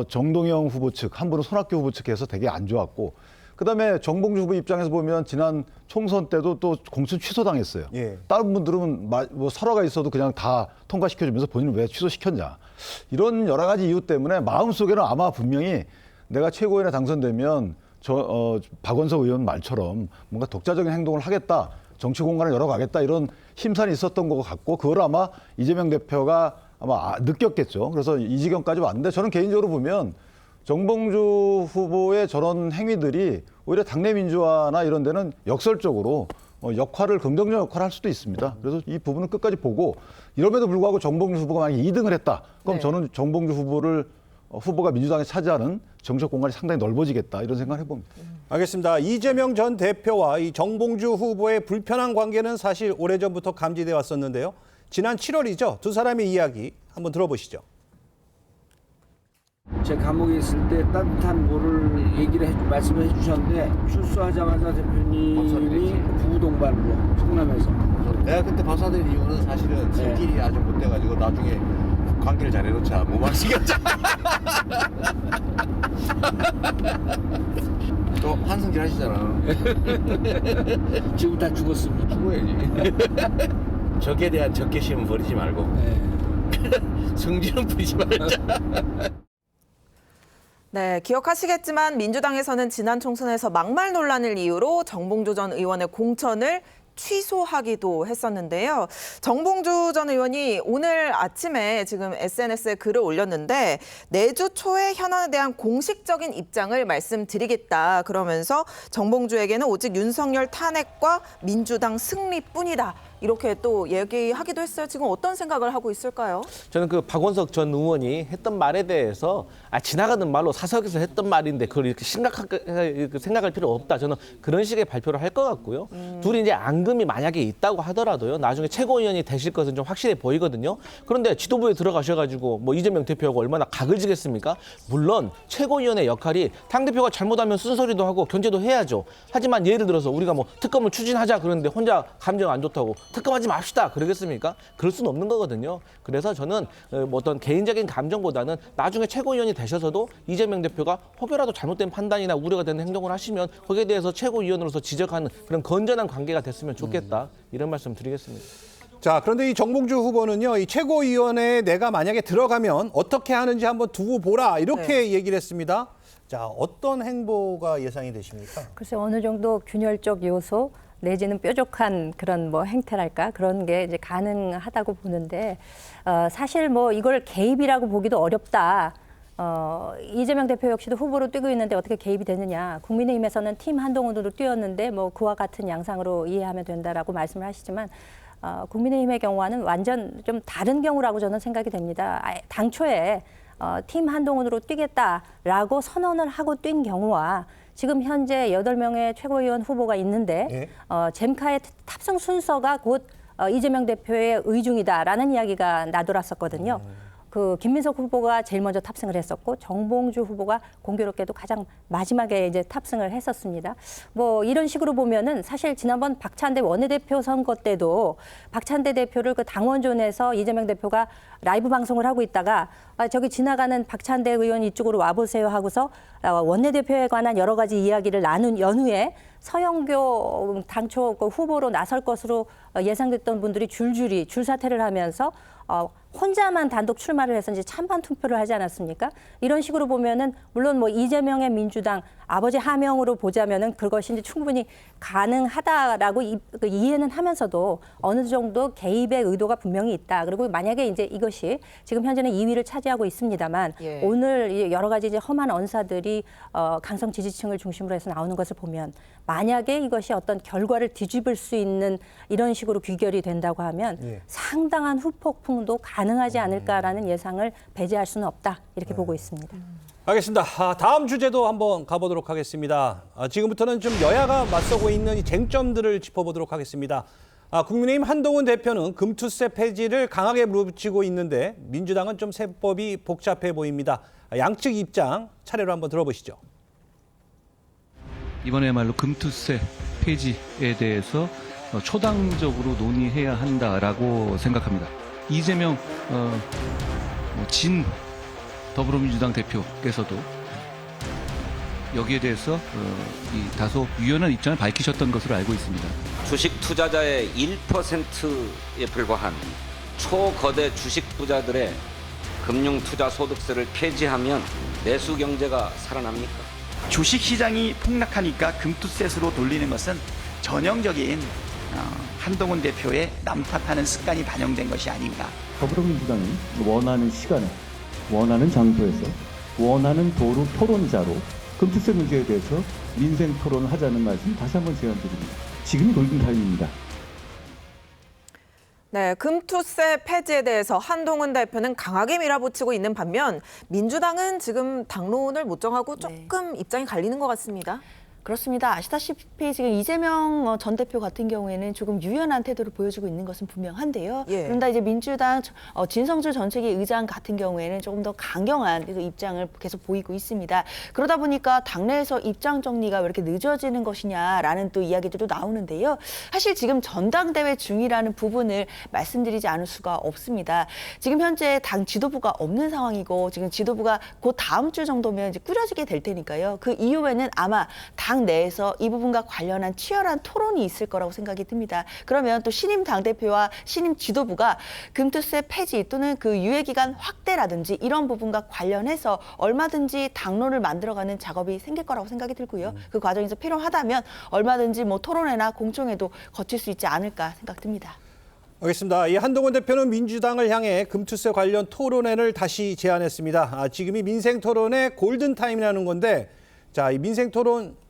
J: 정동영 후보 측, 한 분은 손학규 후보 측에서 되게 안 좋았고 그다음에 정봉주 후보 입장에서 보면 지난 총선 때도 또 공천 취소당했어요. 다른 분들은 뭐 설화가 있어도 그냥 다 통과시켜주면서 본인은 왜 취소시켰냐. 이런 여러 가지 이유 때문에 마음속에는 아마 분명히 내가 최고위원에 당선되면 박원석 의원 말처럼 뭔가 독자적인 행동을 하겠다. 정치 공간을 열어가겠다. 이런 심산이 있었던 것 같고 그걸 아마 이재명 대표가 아마 느꼈겠죠. 그래서 이 지경까지 왔는데 저는 개인적으로 보면 정봉주 후보의 저런 행위들이 오히려 당내 민주화나 이런 데는 역설적으로 긍정적 역할을 할 수도 있습니다. 그래서 이 부분은 끝까지 보고 이럼에도 불구하고 정봉주 후보가 만약에 2등을 했다. 그럼 저는 정봉주 후보가 민주당에 차지하는 정책 공간이 상당히 넓어지겠다 이런 생각을 해봅니다.
A: 알겠습니다. 이재명 전 대표와 이 정봉주 후보의 불편한 관계는 사실 오래전부터 감지돼 왔었는데요. 지난 7월이죠. 두 사람의 이야기 한번 들어보시죠.
P: 제 감옥에 있을 때 따뜻한 뭐를 말씀을 해주셨는데 출소하자마자 대표님이 부부 동반으로 성남에서
Q: 내가 그때 박사드린 이유는 사실은 성질이 아주 못돼가지고 나중에 관계를 잘해놓자 뭐 말씀이었잖아. 또 한성질 하시잖아.
P: 지금 다 죽었으면
Q: 죽어야지. 적에 대한 적개심은 버리지 말고 성질은 부리지 말자.
B: 네, 기억하시겠지만 민주당에서는 지난 총선에서 막말 논란을 이유로 정봉주 전 의원의 공천을 취소하기도 했었는데요. 정봉주 전 의원이 오늘 아침에 지금 SNS에 글을 올렸는데 내주 초에 현안에 대한 공식적인 입장을 말씀드리겠다. 그러면서 정봉주에게는 오직 윤석열 탄핵과 민주당 승리뿐이다. 이렇게 또 얘기하기도 했어요. 지금 어떤 생각을 하고 있을까요?
G: 저는 그 박원석 전 의원이 했던 말에 대해서 지나가는 말로 사석에서 했던 말인데 그걸 이렇게 심각하게 생각할 필요 없다. 저는 그런 식의 발표를 할 것 같고요. 둘이 이제 앙금이 만약에 있다고 하더라도요. 나중에 최고위원이 되실 것은 좀 확실해 보이거든요. 그런데 지도부에 들어가셔가지고 뭐 이재명 대표하고 얼마나 각을 지겠습니까? 물론 최고위원의 역할이 당대표가 잘못하면 쓴소리도 하고 견제도 해야죠. 하지만 예를 들어서 우리가 뭐 특검을 추진하자 그러는데 혼자 감정 안 좋다고 특검하지 맙시다 그러겠습니까? 그럴 수는 없는 거거든요. 그래서 저는 뭐 어떤 개인적인 감정보다는 나중에 최고위원이 되셔서도 이재명 대표가 혹여라도 잘못된 판단이나 우려가 되는 행동을 하시면 거기에 대해서 최고위원으로서 지적하는 그런 건전한 관계가 됐으면 좋겠다. 이런 말씀 드리겠습니다.
A: 자, 그런데 이 정봉주 후보는요, 이 최고위원회에 내가 만약에 들어가면 어떻게 하는지 한번 두고 보라 이렇게 얘기를 했습니다. 자, 어떤 행보가 예상이 되십니까?
H: 글쎄 어느 정도 균열적 요소 내지는 뾰족한 그런 뭐 행태랄까 그런 게 이제 가능하다고 보는데 사실 뭐 이걸 개입이라고 보기도 어렵다. 이재명 대표 역시도 후보로 뛰고 있는데 어떻게 개입이 되느냐. 국민의힘에서는 팀 한동훈으로 뛰었는데 뭐 그와 같은 양상으로 이해하면 된다라고 말씀을 하시지만 국민의힘의 경우와는 완전 좀 다른 경우라고 저는 생각이 됩니다. 당초에 팀 한동훈으로 뛰겠다라고 선언을 하고 뛴 경우와 지금 현재 8명의 최고위원 후보가 있는데 젬카의 탑승 순서가 곧 이재명 대표의 의중이다라는 이야기가 나돌았었거든요. 그 김민석 후보가 제일 먼저 탑승을 했었고 정봉주 후보가 공교롭게도 가장 마지막에 이제 탑승을 했었습니다. 뭐 이런 식으로 보면은 사실 지난번 박찬대 원내대표 선거 때도 박찬대 대표를 그 당원존에서 이재명 대표가 라이브 방송을 하고 있다가 저기 지나가는 박찬대 의원 이쪽으로 와보세요 하고서 원내대표에 관한 여러 가지 이야기를 나눈 연후에 서영교 당초 그 후보로 나설 것으로 예상됐던 분들이 줄줄이 줄사퇴를 하면서 혼자만 단독 출마를 해서 이제 찬반 투표를 하지 않았습니까? 이런 식으로 보면은 물론 뭐 이재명의 민주당 아버지 하명으로 보자면은 그것이 이제 충분히 가능하다라고 이해는 하면서도 어느 정도 개입의 의도가 분명히 있다. 그리고 만약에 이제 이것이 지금 현재는 2위를 차지하고 있습니다만 오늘 여러 가지 이제 험한 언사들이 강성 지지층을 중심으로 해서 나오는 것을 보면 만약에 이것이 어떤 결과를 뒤집을 수 있는 이런 식으로 귀결이 된다고 하면 상당한 후폭풍도 가능하지 않을까라는 예상을 배제할 수는 없다. 이렇게 보고 있습니다.
A: 알겠습니다. 다음 주제도 한번 가보도록 하겠습니다. 지금부터는 좀 여야가 맞서고 있는 이 쟁점들을 짚어보도록 하겠습니다. 국민의힘 한동훈 대표는 금투세 폐지를 강하게 물어붙이고 있는데 민주당은 좀 세법이 복잡해 보입니다. 양측 입장 차례로 한번 들어보시죠.
R: 이번에야말로 금투세 폐지에 대해서 초당적으로 논의해야 한다라고 생각합니다. 이재명 진 더불어민주당 대표께서도 여기에 대해서 다소 유연한 입장을 밝히셨던 것으로 알고 있습니다.
S: 주식 투자자의 1%에 불과한 초거대 주식 부자들의 금융 투자 소득세를 폐지하면 내수 경제가 살아납니까?
T: 주식시장이 폭락하니까 금투세로 돌리는 것은 전형적인 한동훈 대표의 남 탓하는 습관이 반영된 것이 아닌가.
U: 더불어민주당이 원하는 시간에 원하는 장소에서 원하는 토론자로 금투세 문제에 대해서 민생 토론을 하자는 말씀 다시 한번 제안드립니다. 지금이 골든타임입니다.
B: 네, 금투세 폐지에 대해서 한동훈 대표는 강하게 밀어붙이고 있는 반면 민주당은 지금 당론을 못 정하고 조금 입장이 갈리는 것 같습니다.
I: 그렇습니다. 아시다시피 지금 이재명 전 대표 같은 경우에는 조금 유연한 태도를 보여주고 있는 것은 분명한데요. 그런데 이제 민주당 진성준 전체기 의장 같은 경우에는 조금 더 강경한 입장을 계속 보이고 있습니다. 그러다 보니까 당내에서 입장 정리가 왜 이렇게 늦어지는 것이냐라는 또 이야기들도 나오는데요. 사실 지금 전당대회 중이라는 부분을 말씀드리지 않을 수가 없습니다. 지금 현재 당 지도부가 없는 상황이고 지금 지도부가 곧 다음 주 정도면 이제 꾸려지게 될 테니까요. 그 이후에는 아마 당 내에서 이 부분과 관련한 치열한 토론이 있을 거라고 생각이 듭니다. 그러면 또 신임 당대표와 신임 지도부가 금투세 폐지 또는 그 유예기간 확대라든지 이런 부분과 관련해서 얼마든지 당론을 만들어가는 작업이 생길 거라고 생각이 들고요. 그 과정에서 필요하다면 얼마든지 뭐 토론회나 공청회도 거칠 수 있지 않을까 생각됩니다.
A: 알겠습니다. 이 한동훈 대표는 민주당을 향해 금투세 관련 토론회를 다시 제안했습니다. 지금이 민생토론의 골든타임이라는 건데 자, 이 민생토론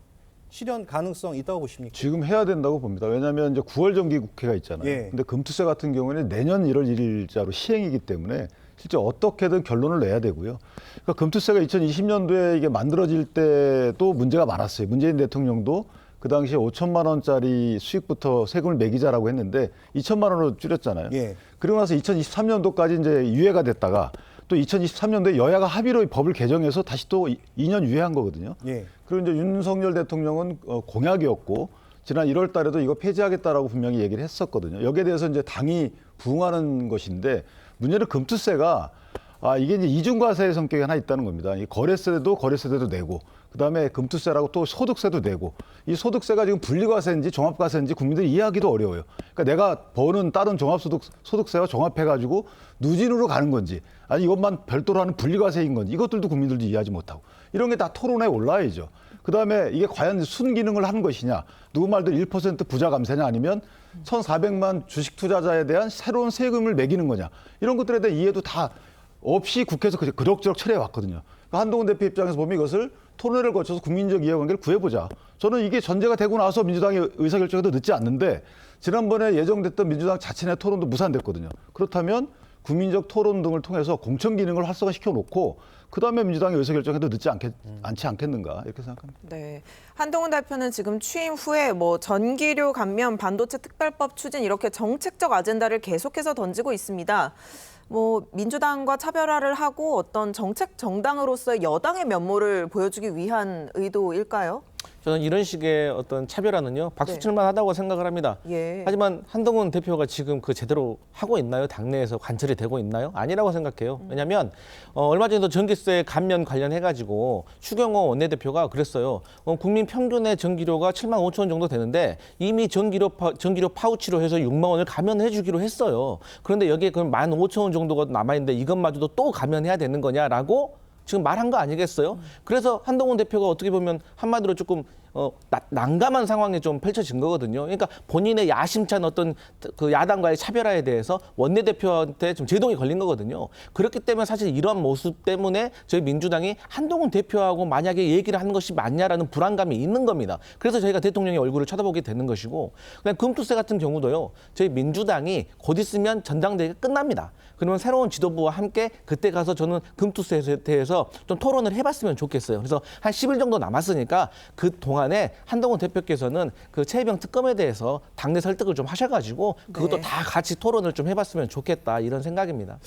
A: 실현 가능성 있다고 보십니까?
J: 지금 해야 된다고 봅니다. 왜냐하면 이제 9월 정기국회가 있잖아요.
A: 예.
J: 근데 금투세 같은 경우는 내년 1월 1일자로 시행이기 때문에 실제 어떻게든 결론을 내야 되고요. 그러니까 금투세가 2020년도에 이게 만들어질 때도 문제가 많았어요. 문재인 대통령도 그 당시에 5천만 원짜리 수익부터 세금을 매기자라고 했는데 2천만 원으로 줄였잖아요.
A: 예.
J: 그리고 나서 2023년도까지 이제 유예가 됐다가 또 2023년도에 여야가 합의로 법을 개정해서 다시 또 2년 유예한 거거든요.
A: 예.
J: 그리고 이제 윤석열 대통령은 공약이었고 지난 1월 달에도 이거 폐지하겠다라고 분명히 얘기를 했었거든요. 여기에 대해서 이제 당이 부응하는 것인데 문제는 금투세가 이게 이제 이중과세의 성격이 하나 있다는 겁니다. 이 거래세도 내고 그다음에 금투세라고 또 소득세도 내고 이 소득세가 지금 분리과세인지 종합과세인지 국민들이 이해하기도 어려워요. 그러니까 내가 버는 다른 소득세와 종합해가지고 누진으로 가는 건지 아니 이것만 별도로 하는 분리과세인 건지 이것들도 국민들도 이해하지 못하고 이런 게 다 토론에 올라야죠. 그다음에 이게 과연 순기능을 하는 것이냐 누구 말대로 1% 부자 감세냐 아니면 1,400만 주식 투자자에 대한 새로운 세금을 매기는 거냐 이런 것들에 대한 이해도 다 없이 국회에서 그럭저럭 처리해 왔거든요. 그러니까 한동훈 대표 입장에서 보면 이것을 토론회를 거쳐서 국민적 이해관계를 구해보자. 저는 이게 전제가 되고 나서 민주당의 의사결정에도 늦지 않는데 지난번에 예정됐던 민주당 자체 내 토론도 무산됐거든요. 그렇다면 국민적 토론 등을 통해서 공천 기능을 활성화시켜 놓고 그다음에 민주당의 의사결정에도 늦지 않지 않겠는가 이렇게 생각합니다.
B: 네, 한동훈 대표는 지금 취임 후에 전기료 감면, 반도체 특별법 추진 이렇게 정책적 아젠다를 계속해서 던지고 있습니다. 민주당과 차별화를 하고 어떤 정책 정당으로서의 여당의 면모를 보여주기 위한 의도일까요?
G: 저는 이런 식의 어떤 차별화는요 박수칠만 하다고 생각을 합니다.
B: 예.
G: 하지만 한동훈 대표가 지금 그 제대로 하고 있나요? 당내에서 관철이 되고 있나요? 아니라고 생각해요. 왜냐하면 얼마 전에도 전기세 감면 관련해가지고 추경호 원내대표가 그랬어요. 국민 평균의 전기료가 7만 5천 원 정도 되는데 이미 전기료 파우치로 해서 6만 원을 감면해주기로 했어요. 그런데 여기에 그럼 15,000원 정도가 남아있는데 이것마저도 또 감면해야 되는 거냐라고 지금 말한 거 아니겠어요? 그래서 한동훈 대표가 어떻게 보면 한마디로 조금 난감한 상황이 좀 펼쳐진 거거든요. 그러니까 본인의 야심찬 어떤 그 야당과의 차별화에 대해서 원내대표한테 좀 제동이 걸린 거거든요. 그렇기 때문에 사실 이런 모습 때문에 저희 민주당이 한동훈 대표하고 만약에 얘기를 하는 것이 맞냐라는 불안감이 있는 겁니다. 그래서 저희가 대통령의 얼굴을 쳐다보게 되는 것이고 그다음에 금투세 같은 경우도요. 저희 민주당이 곧 있으면 전당대회가 끝납니다. 그러면 새로운 지도부와 함께 그때 가서 저는 금투세에 대해서 좀 토론을 해봤으면 좋겠어요. 그래서 한 10일 정도 남았으니까 그 동안에 한동훈 대표께서는 그 최혜병 특검에 대해서 당내 설득을 좀 하셔가지고 그것도 다 같이 토론을 좀 해봤으면 좋겠다 이런 생각입니다.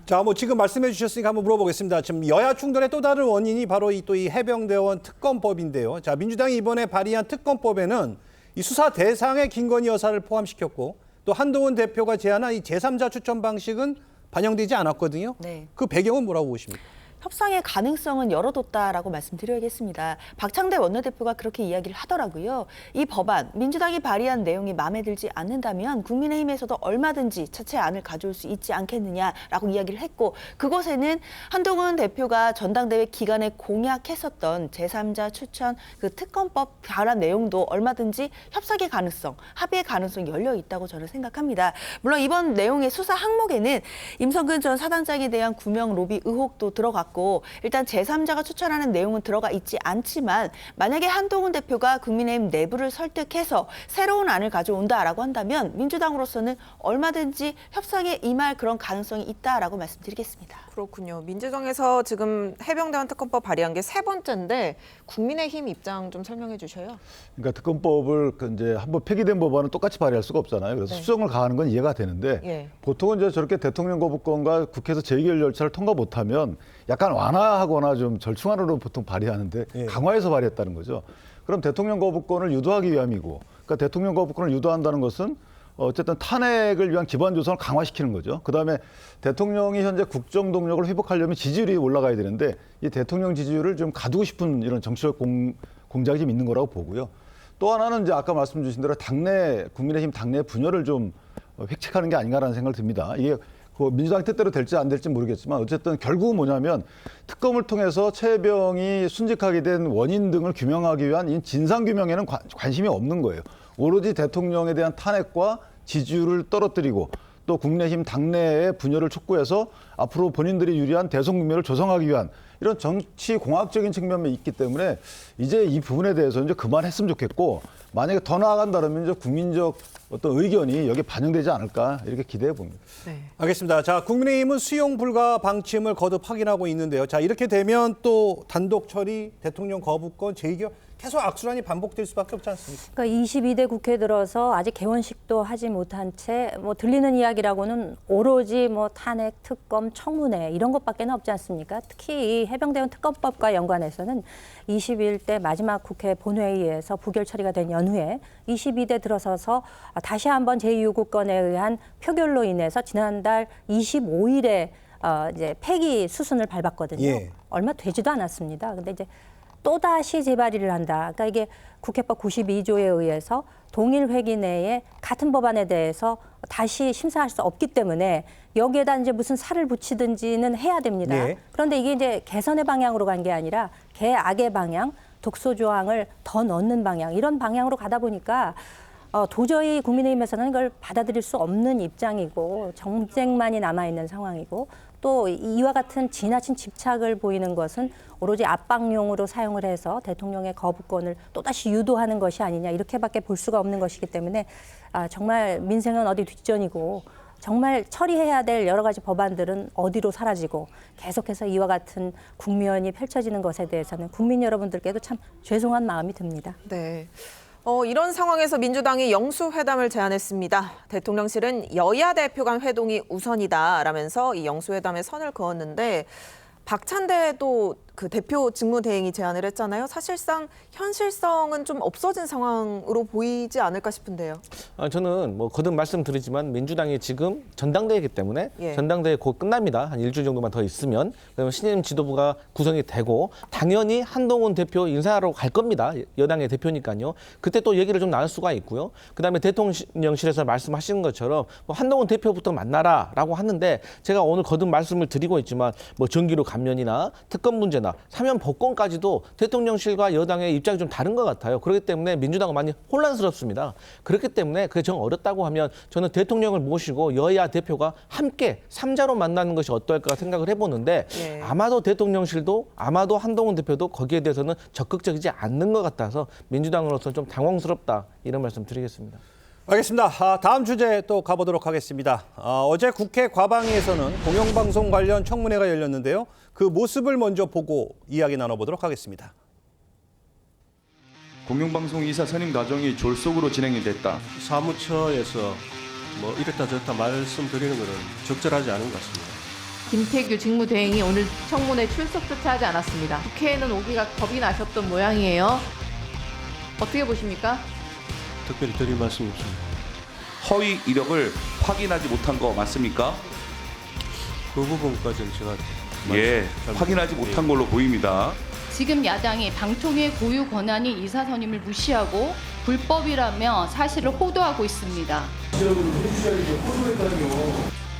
A: 자, 지금 말씀해 주셨으니까 한번 물어보겠습니다. 지금 여야 충돌의 또 다른 원인이 바로 이 해병대원 특검법인데요. 자, 민주당이 이번에 발의한 특검법에는 이 수사 대상에 김건희 여사를 포함시켰고 또 한동훈 대표가 제안한 이 제3자 추천 방식은 반영되지 않았거든요.
I: 네.
A: 그 배경은 뭐라고 보십니까?
I: 협상의 가능성은 열어뒀다라고 말씀드려야겠습니다. 박창대 원내대표가 그렇게 이야기를 하더라고요. 이 법안, 민주당이 발의한 내용이 마음에 들지 않는다면 국민의힘에서도 얼마든지 자체안을 가져올 수 있지 않겠느냐라고 이야기를 했고 그것에는 한동훈 대표가 전당대회 기간에 공약했었던 제3자 추천 그 특검법 발안 내용도 얼마든지 협상의 가능성, 합의의 가능성이 열려 있다고 저는 생각합니다. 물론 이번 내용의 수사 항목에는 임성근 전 사단장에 대한 구명 로비 의혹도 들어갔고 일단 제3자가 추천하는 내용은 들어가 있지 않지만 만약에 한동훈 대표가 국민의힘 내부를 설득해서 새로운 안을 가져온다라고 한다면 민주당으로서는 얼마든지 협상에 임할 그런 가능성이 있다라고 말씀드리겠습니다.
B: 그렇군요. 민주당에서 지금 해병대원 특검법 발의한 게 3번째인데 국민의힘 입장 좀 설명해 주셔요.
J: 그러니까 특검법을 이제 한번 폐기된 법안은 똑같이 발의할 수가 없잖아요. 그래서 수정을 가하는 건 이해가 되는데 보통은 이제 저렇게 대통령 거부권과 국회에서 재의결 절차를 통과 못하면 약간 완화하거나 좀 절충안으로 보통 발의하는데 강화해서 발의했다는 거죠. 그럼 대통령 거부권을 유도하기 위함이고 그러니까 대통령 거부권을 유도한다는 것은 어쨌든 탄핵을 위한 기반 조성을 강화시키는 거죠. 그다음에 대통령이 현재 국정 동력을 회복하려면 지지율이 올라가야 되는데 이 대통령 지지율을 좀 가두고 싶은 이런 정치적 공작이 좀 있는 거라고 보고요. 또 하나는 이제 아까 말씀 주신 대로 국민의힘 당내 분열을 좀 획책하는 게 아닌가라는 생각을 듭니다. 이게 민주당 뜻대로 될지 안 될지 모르겠지만 어쨌든 결국은 뭐냐면 특검을 통해서 최혜병이 순직하게 된 원인 등을 규명하기 위한 이 진상규명에는 관심이 없는 거예요. 오로지 대통령에 대한 탄핵과 지지율을 떨어뜨리고 또 국민의힘 당내의 분열을 촉구해서 앞으로 본인들이 유리한 대선 국면을 조성하기 위한 이런 정치 공학적인 측면이 있기 때문에 이제 이 부분에 대해서 이제 그만했으면 좋겠고, 만약에 더 나아간다면 이제 국민적 어떤 의견이 여기에 반영되지 않을까 이렇게 기대해 봅니다.
B: 네.
A: 알겠습니다. 자, 국민의힘은 수용 불가 방침을 거듭 확인하고 있는데요. 자, 이렇게 되면 또 단독 처리, 대통령 거부권, 재의결 계속 악순환이 반복될 수밖에 없지 않습니까?
H: 그러니까 22대 국회 들어서 아직 개원식도 하지 못한 채 뭐 들리는 이야기라고는 오로지 뭐 탄핵, 특검, 청문회 이런 것밖에는 없지 않습니까? 특히 이 해병대원 특검법과 연관해서는 21대 마지막 국회 본회의에서 부결 처리가 된 연후에 22대 들어서서 다시 한번 제2요구권에 의한 표결로 인해서 지난달 25일에 이제 폐기 수순을 밟았거든요.
A: 예.
H: 얼마 되지도 않았습니다. 근데 이제 또다시 재발의를 한다. 그러니까 이게 국회법 92조에 의해서 동일 회기 내에 같은 법안에 대해서 다시 심사할 수 없기 때문에 여기에다 이제 무슨 살을 붙이든지는 해야 됩니다.
A: 네.
H: 그런데 이게 이제 개선의 방향으로 간 게 아니라 개악의 방향, 독소 조항을 더 넣는 방향, 이런 방향으로 가다 보니까 도저히 국민의힘에서는 이걸 받아들일 수 없는 입장이고 정쟁만이 남아있는 상황이고, 또 이와 같은 지나친 집착을 보이는 것은 오로지 압박용으로 사용을 해서 대통령의 거부권을 또다시 유도하는 것이 아니냐, 이렇게밖에 볼 수가 없는 것이기 때문에 정말 민생은 어디 뒷전이고 정말 처리해야 될 여러 가지 법안들은 어디로 사라지고 계속해서 이와 같은 국면이 펼쳐지는 것에 대해서는 국민 여러분들께도 참 죄송한 마음이 듭니다.
B: 네. 이런 상황에서 민주당이 영수회담을 제안했습니다. 대통령실은 여야 대표 간 회동이 우선이다라면서 이 영수회담에 선을 그었는데, 박찬대도 그 대표 직무대행이 제안을 했잖아요. 사실상 현실성은 좀 없어진 상황으로 보이지 않을까 싶은데요.
G: 저는 뭐 거듭 말씀드리지만 민주당이 지금 전당대회이기 때문에 전당대회 곧 끝납니다. 한 일주일 정도만 더 있으면. 그러면 신임 지도부가 구성이 되고 당연히 한동훈 대표 인사하러 갈 겁니다. 여당의 대표니까요. 그때 또 얘기를 좀 나눌 수가 있고요. 그다음에 대통령실에서 말씀하시는 것처럼 뭐 한동훈 대표부터 만나라라고 하는데, 제가 오늘 거듭 말씀을 드리고 있지만 뭐 전기료 감면이나 특검 문제나 사면 복권까지도 대통령실과 여당의 입장이 좀 다른 것 같아요. 그렇기 때문에 민주당은 많이 혼란스럽습니다. 그렇기 때문에 그게 정 어렵다고 하면 저는 대통령을 모시고 여야 대표가 함께 3자로 만나는 것이 어떨까 생각을 해보는데, 아마도 대통령실도 아마도 한동훈 대표도 거기에 대해서는 적극적이지 않는 것 같아서 민주당으로서 좀 당황스럽다, 이런 말씀 드리겠습니다.
A: 알겠습니다. 다음 주제 또 가보도록 하겠습니다. 어제 국회 과방위에서는 공영방송 관련 청문회가 열렸는데요. 그 모습을 먼저 보고 이야기 나눠보도록 하겠습니다.
C: 공영방송 이사 선임 과정이 졸속으로 진행이 됐다.
V: 사무처에서 뭐 이랬다 저랬다 말씀드리는 것은 적절하지 않은 것 같습니다.
W: 김태규 직무대행이 오늘 청문회 출석조차 하지 않았습니다. 국회에는 오기가 겁이 나셨던 모양이에요. 어떻게 보십니까?
V: 특별히 드릴 말씀이 없습니다.
C: 허위 이력을 확인하지 못한 거 맞습니까?
V: 그 부분까지는 제가
C: 확인하지 못한 걸로 보입니다.
X: 지금 야당이 방통위의 고유 권한이 이사 선임을 무시하고 불법이라며 사실을 호도하고 있습니다.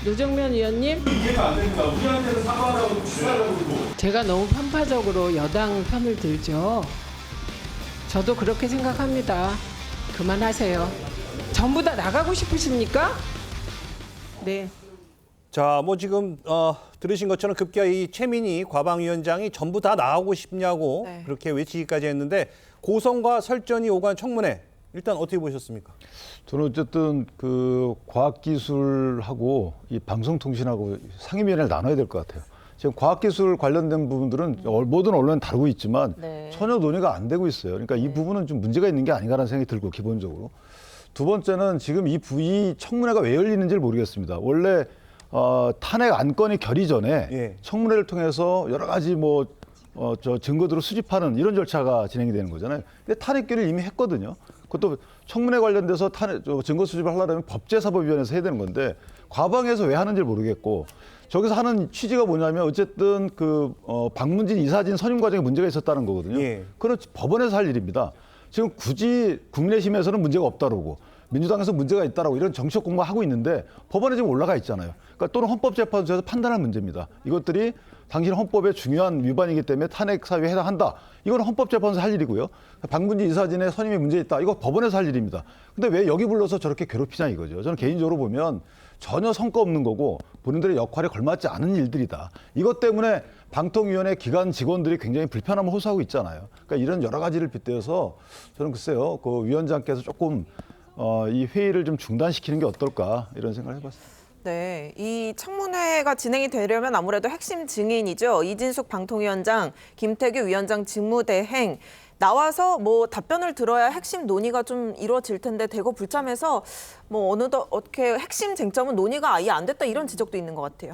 Y: 노정면 의원님,
C: 이해가 안 됩니다. 우리한테는 사과하라고 수사하라고 그러고.
Y: 제가 너무 편파적으로 여당 편을 들죠. 저도 그렇게 생각합니다. 그만하세요. 전부 다 나가고 싶으십니까? 네.
A: 자, 뭐 지금 들으신 것처럼 급기야 이 최민희 과방위원장이 전부 다 나오고 싶냐고 그렇게 외치기까지 했는데, 고성과 설전이 오간 청문회 일단 어떻게 보셨습니까?
J: 저는 어쨌든 그 과학기술하고 이 방송통신하고 상임위원회를 나눠야 될 것 같아요. 지금 과학기술 관련된 부분들은 모든 언론이 다루고 있지만 전혀 논의가 안 되고 있어요. 그러니까 이 부분은 좀 문제가 있는 게 아닌가라는 생각이 들고, 기본적으로. 두 번째는 지금 이 청문회가 왜 열리는지를 모르겠습니다. 원래 탄핵 안건이 결의 전에 청문회를 통해서 여러 가지 증거들을 수집하는 이런 절차가 진행이 되는 거잖아요. 근데 탄핵결의를 이미 했거든요. 그것도 청문회 관련돼서 증거 수집을 하려면 법제사법위원회에서 해야 되는 건데, 과방에서 왜 하는지 모르겠고, 저기서 하는 취지가 뭐냐면 어쨌든 박문진 이사진 선임 과정에 문제가 있었다는 거거든요. 그건 법원에서 할 일입니다. 지금 굳이 국민의힘에서는 문제가 없다고, 민주당에서 문제가 있다라고 이런 정치적 공방하고 있는데 법원에 지금 올라가 있잖아요. 그러니까 또는 헌법재판소에서 판단할 문제입니다. 이것들이 당신 헌법의 중요한 위반이기 때문에 탄핵 사유에 해당한다. 이건 헌법재판소 할 일이고요. 박문진 이사진의 선임에 문제 있다. 이거 법원에서 할 일입니다. 근데 왜 여기 불러서 저렇게 괴롭히냐 이거죠. 저는 개인적으로 보면 전혀 성과 없는 거고 본인들의 역할에 걸맞지 않은 일들이다. 이것 때문에 방통위원회 기관 직원들이 굉장히 불편함을 호소하고 있잖아요. 그러니까 이런 여러 가지를 빗대어서 저는 글쎄요, 그 위원장께서 조금 이 회의를 좀 중단시키는 게 어떨까 이런 생각을 해봤습니다.
B: 네, 이 청문회가 진행이 되려면 아무래도 핵심 증인이죠. 이진숙 방통위원장, 김태규 위원장 직무대행 나와서 뭐 답변을 들어야 핵심 논의가 좀 이루어질 텐데 대거 불참해서 뭐 어느덧 어떻게 핵심 쟁점은 논의가 아예 안 됐다 이런 지적도 있는 것 같아요.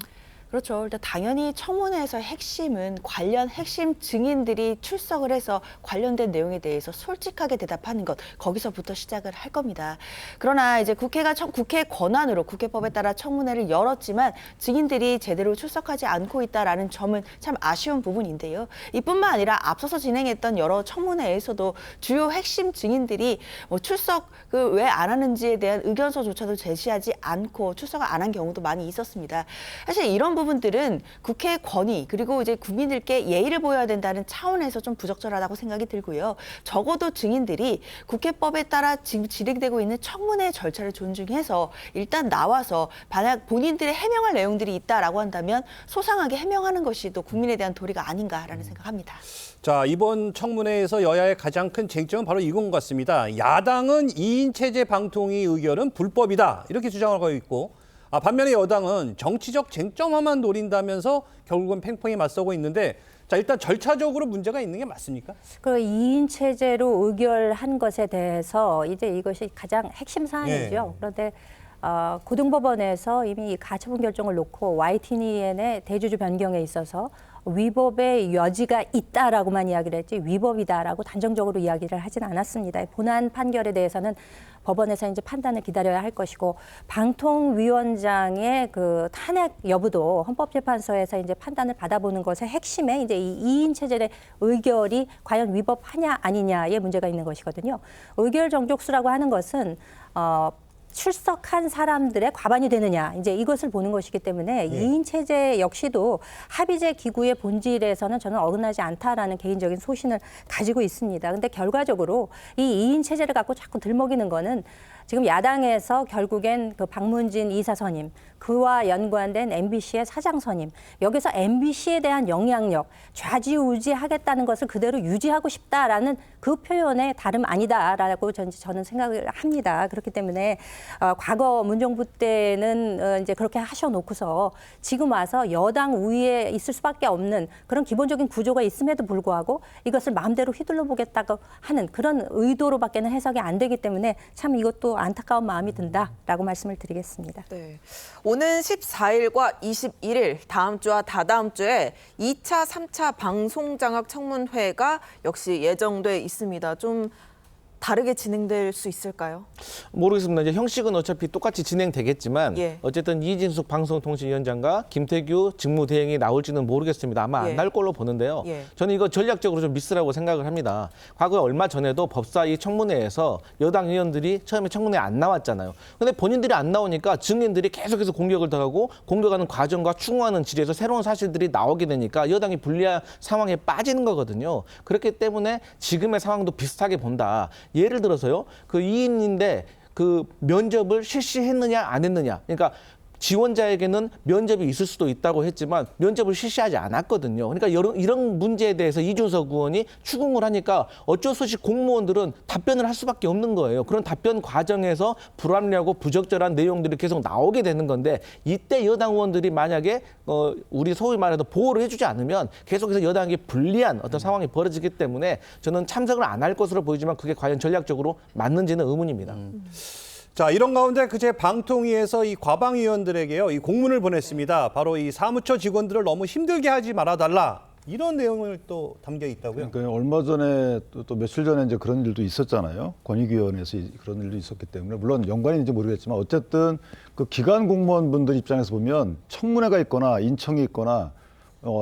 I: 그렇죠. 일단 당연히 청문회에서의 핵심은 관련 핵심 증인들이 출석을 해서 관련된 내용에 대해서 솔직하게 대답하는 것, 거기서부터 시작을 할 겁니다. 그러나 이제 국회가 국회 권한으로 국회법에 따라 청문회를 열었지만 증인들이 제대로 출석하지 않고 있다라는 점은 참 아쉬운 부분인데요. 이뿐만 아니라 앞서서 진행했던 여러 청문회에서도 주요 핵심 증인들이 뭐 출석 왜 안 하는지에 대한 의견서조차도 제시하지 않고 출석을 안 한 경우도 많이 있었습니다. 사실 이런 부분들은 국회의 권위 그리고 이제 국민들께 예의를 보여야 된다는 차원에서 좀 부적절하다고 생각이 들고요. 적어도 증인들이 국회법에 따라 지금 진행되고 있는 청문회 절차를 존중해서 일단 나와서 만약 본인들의 해명할 내용들이 있다라고 한다면 소상하게 해명하는 것이 또 국민에 대한 도리가 아닌가라는 생각합니다.
A: 자, 이번 청문회에서 여야의 가장 큰 쟁점은 바로 이건 것 같습니다. 야당은 2인 체제 방통위 의결은 불법이다 이렇게 주장하고 있고 반면에 여당은 정치적 쟁점화만 노린다면서 결국은 팽팽히 맞서고 있는데 자, 일단 절차적으로 문제가 있는 게 맞습니까?
H: 그 2인 체제로 의결한 것에 대해서 이제 이것이 가장 핵심 사안이죠.
A: 예.
H: 그런데 고등법원에서 이미 가처분 결정을 놓고 YTN의 대주주 변경에 있어서 위법의 여지가 있다라고만 이야기를 했지 위법이다라고 단정적으로 이야기를 하진 않았습니다. 본안 판결에 대해서는 법원에서 이제 판단을 기다려야 할 것이고 방통위원장의 그 탄핵 여부도 헌법재판소에서 이제 판단을 받아보는 것의 핵심에 이제 이 2인 체제의 의결이 과연 위법하냐 아니냐의 문제가 있는 것이거든요. 의결 정족수라고 하는 것은 출석한 사람들의 과반이 되느냐 이제 이것을 보는 것이기 때문에 2인 체제 역시도 합의제 기구의 본질에서는 저는 어긋나지 않다라는 개인적인 소신을 가지고 있습니다. 그런데 결과적으로 이 2인 체제를 갖고 자꾸 들먹이는 거는 지금 야당에서 결국엔 그 박문진 이사 선임, 그와 연관된 MBC의 사장 선임, 여기서 MBC에 대한 영향력, 좌지우지하겠다는 것을 그대로 유지하고 싶다라는 그 표현의 다름 아니다라고 저는 생각을 합니다. 그렇기 때문에 과거 문정부 때는 이제 그렇게 하셔놓고서 지금 와서 여당 우위에 있을 수밖에 없는 그런 기본적인 구조가 있음에도 불구하고 이것을 마음대로 휘둘러 보겠다고 하는 그런 의도로밖에는 해석이 안 되기 때문에 참 이것도 안타까운 마음이 든다라고 말씀을 드리겠습니다.
B: 네. 오는 14일과 21일 다음 주와 다다음 주에 2차, 3차 방송장악 청문회가 역시 예정돼 있습니다. 좀 다르게 진행될 수 있을까요?
G: 모르겠습니다. 이제 형식은 어차피 똑같이 진행되겠지만
B: 예.
G: 어쨌든 이진숙 방송통신위원장과 김태규 직무대행이 나올지는 모르겠습니다. 아마 안 날 걸로 보는데요.
B: 예.
G: 저는 이거 전략적으로 좀 미스라고 생각을 합니다. 과거에 얼마 전에도 법사위 청문회에서 여당 의원들이 처음에 청문회에 안 나왔잖아요. 근데 본인들이 안 나오니까 증인들이 계속해서 공격을 더하고 공격하는 과정과 추궁하는 질에서 새로운 사실들이 나오게 되니까 여당이 불리한 상황에 빠지는 거거든요. 그렇기 때문에 지금의 상황도 비슷하게 본다. 예를 들어서요, 그 2인인데 그 면접을 실시했느냐 안 했느냐. 그러니까 지원자에게는 면접이 있을 수도 있다고 했지만 면접을 실시하지 않았거든요. 그러니까 이런 문제에 대해서 이준석 의원이 추궁을 하니까 어쩔 수 없이 공무원들은 답변을 할 수밖에 없는 거예요. 그런 답변 과정에서 불합리하고 부적절한 내용들이 계속 나오게 되는 건데 이때 여당 의원들이 만약에 우리 소위 말해서 보호를 해주지 않으면 계속해서 여당에게 불리한 어떤 상황이 벌어지기 때문에 저는 참석을 안 할 것으로 보이지만 그게 과연 전략적으로 맞는지는 의문입니다.
A: 자, 이런 가운데 그제 방통위에서 이 과방위원들에게요, 이 공문을 보냈습니다. 바로 이 사무처 직원들을 너무 힘들게 하지 말아달라. 이런 내용을 또 담겨 있다고요?
J: 그러니까 얼마 전에 또 며칠 전에 이제 그런 일도 있었잖아요. 권익위원회에서 그런 일도 있었기 때문에 물론 연관인지 모르겠지만 어쨌든 그 기관 공무원분들 입장에서 보면 청문회가 있거나 인청이 있거나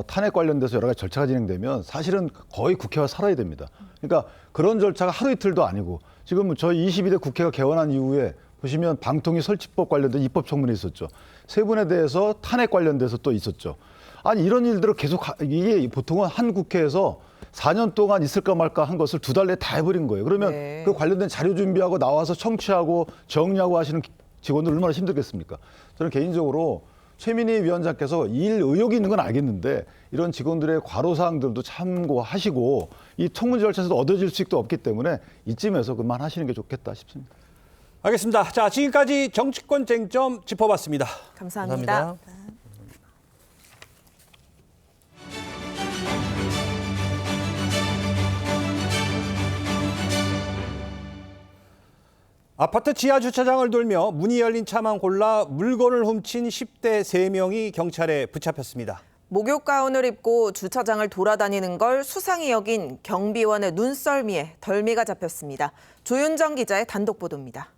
J: 탄핵 관련돼서 여러 가지 절차가 진행되면 사실은 거의 국회와 살아야 됩니다. 그러니까 그런 절차가 하루 이틀도 아니고 지금 저희 22대 국회가 개원한 이후에 보시면 방통위 설치법 관련된 입법청문회 있었죠. 세 분에 대해서 탄핵 관련돼서 또 있었죠. 아니 이런 일들을 계속 이게 보통은 한 국회에서 4년 동안 있을까 말까 한 것을 2달 내에 다 해버린 거예요. 그러면 그 관련된 자료 준비하고 나와서 청취하고 정리하고 하시는 직원들 얼마나 힘들겠습니까? 저는 개인적으로 최민희 위원장께서 일 의욕이 있는 건 알겠는데 이런 직원들의 과로사항들도 참고하시고 이 청문회 절차에서도 얻어질 수익도 없기 때문에 이쯤에서 그만하시는 게 좋겠다 싶습니다.
A: 알겠습니다. 자, 지금까지 정치권 쟁점 짚어봤습니다.
B: 감사합니다.
A: 아파트 지하 주차장을 돌며 문이 열린 차만 골라 물건을 훔친 10대 3명이 경찰에 붙잡혔습니다.
B: 목욕 가운을 입고 주차장을 돌아다니는 걸 수상히 여긴 경비원의 눈썰미에 덜미가 잡혔습니다. 조윤정 기자의 단독 보도입니다.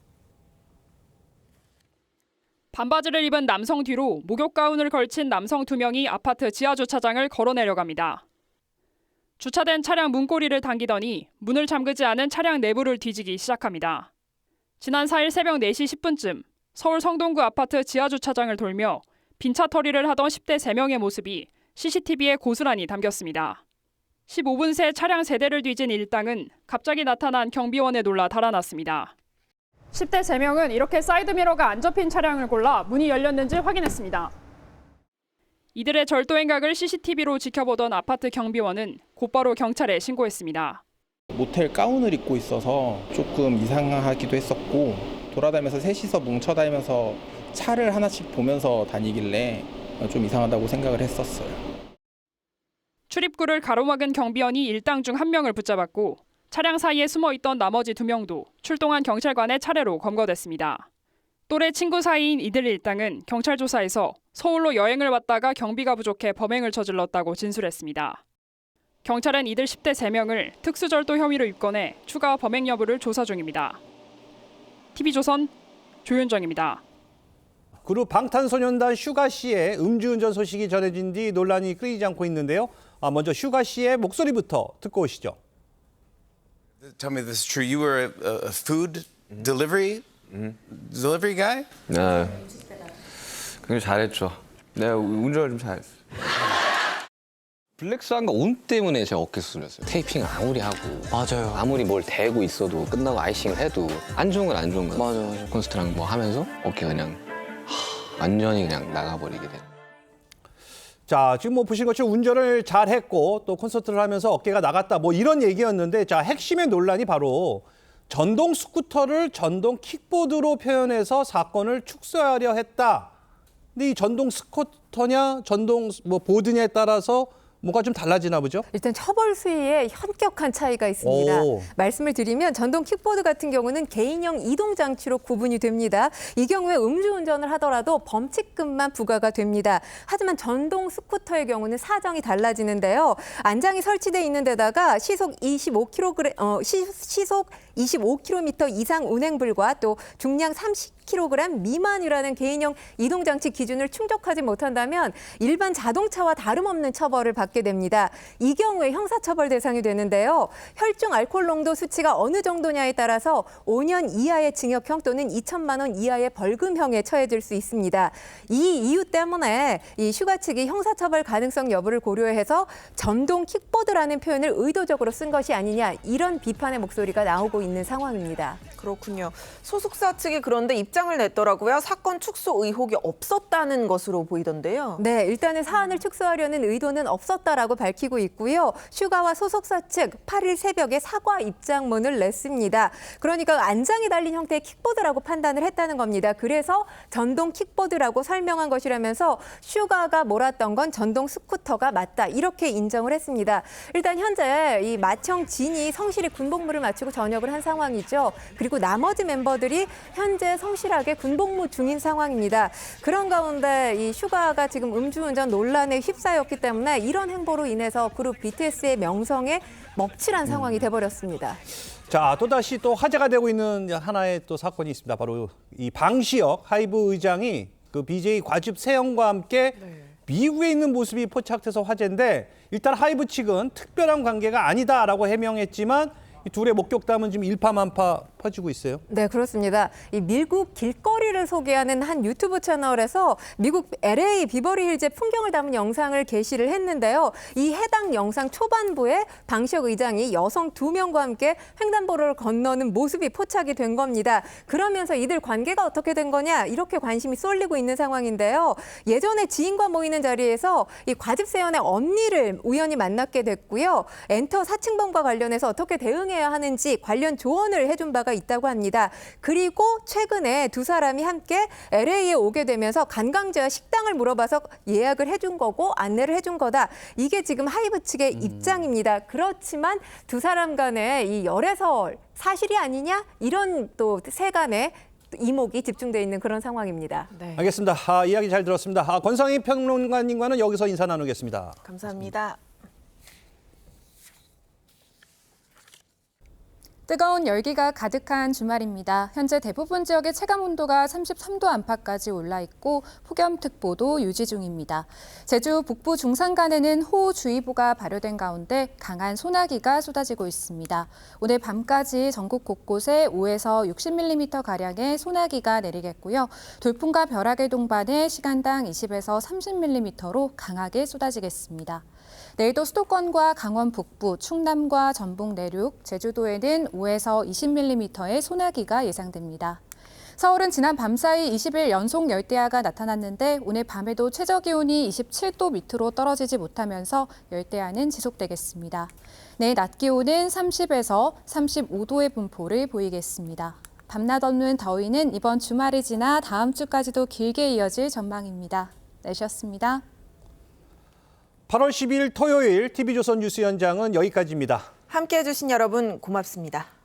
D: 반바지를 입은 남성 뒤로 목욕 가운을 걸친 남성 2명이 아파트 지하 주차장을 걸어 내려갑니다. 주차된 차량 문고리를 당기더니 문을 잠그지 않은 차량 내부를 뒤지기 시작합니다. 지난 4일 새벽 4시 10분쯤 서울 성동구 아파트 지하 주차장을 돌며 빈차 털이를 하던 10대 3명의 모습이 CCTV에 고스란히 담겼습니다. 15분 새 차량 3대를 뒤진 일당은 갑자기 나타난 경비원에 놀라 달아났습니다. 10대 3명은 이렇게 사이드미러가 안 접힌 차량을 골라 문이 열렸는지 확인했습니다. 이들의 절도 행각을 CCTV로 지켜보던 아파트 경비원은 곧바로 경찰에 신고했습니다.
E: 모텔 가운을 입고 있어서 조금 이상하기도 했었고 돌아다니면서 셋이서 뭉쳐다니면서 차를 하나씩 보면서 다니길래 좀 이상하다고 생각을 했었어요.
D: 출입구를 가로막은 경비원이 일당 중 1명을 붙잡았고 차량 사이에 숨어있던 나머지 2명도 출동한 경찰관의 차례로 검거됐습니다. 또래 친구 사이인 이들 일당은 경찰 조사에서 서울로 여행을 왔다가 경비가 부족해 범행을 저질렀다고 진술했습니다. 경찰은 이들 10대 3명을 특수절도 혐의로 입건해 추가 범행 여부를 조사 중입니다. TV조선 조윤정입니다.
A: 그룹 방탄소년단 슈가 씨의 음주운전 소식이 전해진 뒤 논란이 끊이지 않고 있는데요. 먼저 슈가 씨의 목소리부터 듣고 오시죠.
F: Tell me this is true. You were a food delivery guy?
K: 네. 굉장히 잘했죠. 내가 운전을 좀 잘했어. 블랙스완과 운 때문에 제가 어깨 수술했어요. 테이핑을 아무리 하고 맞아요. 아무리 뭘 대고 있어도 끝나고 아이싱을 해도 안 좋은 건 안 좋은 거예요. 맞아. 콘서트랑 뭐 하면서 어깨 그냥 완전히 그냥 나가버리게 된.
A: 자, 지금 뭐 보신 것처럼 운전을 잘했고 또 콘서트를 하면서 어깨가 나갔다 뭐 이런 얘기였는데 자, 핵심의 논란이 바로 전동 스쿠터를 전동 킥보드로 표현해서 사건을 축소하려 했다. 근데 이 전동 스쿠터냐 전동 뭐 보드냐에 따라서 뭐가 좀 달라지나 보죠?
L: 일단 처벌 수위에 현격한 차이가 있습니다. 말씀을 드리면 전동 킥보드 같은 경우는 개인형 이동 장치로 구분이 됩니다. 이 경우에 음주운전을 하더라도 범칙금만 부과가 됩니다. 하지만 전동 스쿠터의 경우는 사정이 달라지는데요. 안장이 설치돼 있는 데다가 시속 25km 이상 운행 불과 또 중량 30kg 미만이라는 개인형 이동장치 기준을 충족하지 못한다면 일반 자동차와 다름없는 처벌을 받게 됩니다. 이 경우에 형사처벌 대상이 되는데요. 혈중 알코올 농도 수치가 어느 정도냐에 따라서 5년 이하의 징역형 또는 2천만 원 이하의 벌금형에 처해질 수 있습니다. 이 이유 때문에 이 슈가 측이 형사처벌 가능성 여부를 고려해서 전동 킥보드라는 표현을 의도적으로 쓴 것이 아니냐 이런 비판의 목소리가 나오고 있는 상황입니다.
B: 그렇군요. 소속사 측이 그런데 입장을 냈더라고요. 사건 축소 의혹이 없었다는 것으로 보이던데요.
L: 네, 일단은 사안을 축소하려는 의도는 없었다라고 밝히고 있고요. 슈가와 소속사 측 8일 새벽에 사과 입장문을 냈습니다. 그러니까 안장이 달린 형태의 킥보드라고 판단을 했다는 겁니다. 그래서 전동 킥보드라고 설명한 것이라면서 슈가가 몰았던 건 전동 스쿠터가 맞다. 이렇게 인정을 했습니다. 일단 현재 이 맏형 진이 성실히 군복무를 마치고 전역을 한 상황이죠. 그리고 나머지 멤버들이 현재 성실하게 군복무 중인 상황입니다. 그런 가운데 이 슈가가 지금 음주운전 논란에 휩싸였기 때문에 이런 행보로 인해서 그룹 BTS의 명성에 먹칠한 상황이 돼버렸습니다.
A: 자, 또다시 또 화제가 되고 있는 하나의 또 사건이 있습니다. 바로 이 방시혁 하이브 의장이 그 BJ 과즙 세영과 함께 미국에 있는 모습이 포착돼서 화제인데 일단 하이브 측은 특별한 관계가 아니다라고 해명했지만 이 둘의 목격담은 지금 일파만파 퍼지고 있어요.
L: 네, 그렇습니다. 이 미국 길거리를 소개하는 한 유튜브 채널에서 미국 LA 비버리 힐즈의 풍경을 담은 영상을 게시를 했는데요. 이 해당 영상 초반부에 방시혁 의장이 여성 2명과 함께 횡단보도를 건너는 모습이 포착이 된 겁니다. 그러면서 이들 관계가 어떻게 된 거냐 이렇게 관심이 쏠리고 있는 상황인데요. 예전에 지인과 모이는 자리에서 이 과즙세연의 언니를 우연히 만났게 됐고요. 엔터 사칭범과 관련해서 어떻게 대응해야 하는지 관련 조언을 해준 바가 있다고 합니다. 그리고 최근에 두 사람이 함께 LA에 오게 되면서 관광지와 식당을 물어봐서 예약을 해준 거고 안내를 해준 거다. 이게 지금 하이브 측의 입장입니다. 그렇지만 두 사람 간의 이 열애설 사실이 아니냐 이런 또 세간의 이목이 집중돼 있는 그런 상황입니다.
B: 네.
A: 알겠습니다. 이야기 잘 들었습니다. 권상희 평론가님과는 여기서 인사 나누겠습니다.
B: 감사합니다.
M: 뜨거운 열기가 가득한 주말입니다. 현재 대부분 지역의 체감 온도가 33도 안팎까지 올라 있고 폭염특보도 유지 중입니다. 제주 북부 중산간에는 호우주의보가 발효된 가운데 강한 소나기가 쏟아지고 있습니다. 오늘 밤까지 전국 곳곳에 5에서 60mm가량의 소나기가 내리겠고요. 돌풍과 벼락을 동반해 시간당 20에서 30mm로 강하게 쏟아지겠습니다. 내일도 수도권과 강원 북부, 충남과 전북 내륙, 제주도에는 5에서 20mm의 소나기가 예상됩니다. 서울은 지난 밤사이 20일 연속 열대야가 나타났는데 오늘 밤에도 최저기온이 27도 밑으로 떨어지지 못하면서 열대야는 지속되겠습니다. 내일 낮 기온은 30에서 35도의 분포를 보이겠습니다. 밤낮 없는 더위는 이번 주말이 지나 다음 주까지도 길게 이어질 전망입니다. 날씨였습니다.
A: 8월 12일 토요일 TV조선 뉴스 현장은 여기까지입니다.
B: 함께해 주신 여러분 고맙습니다.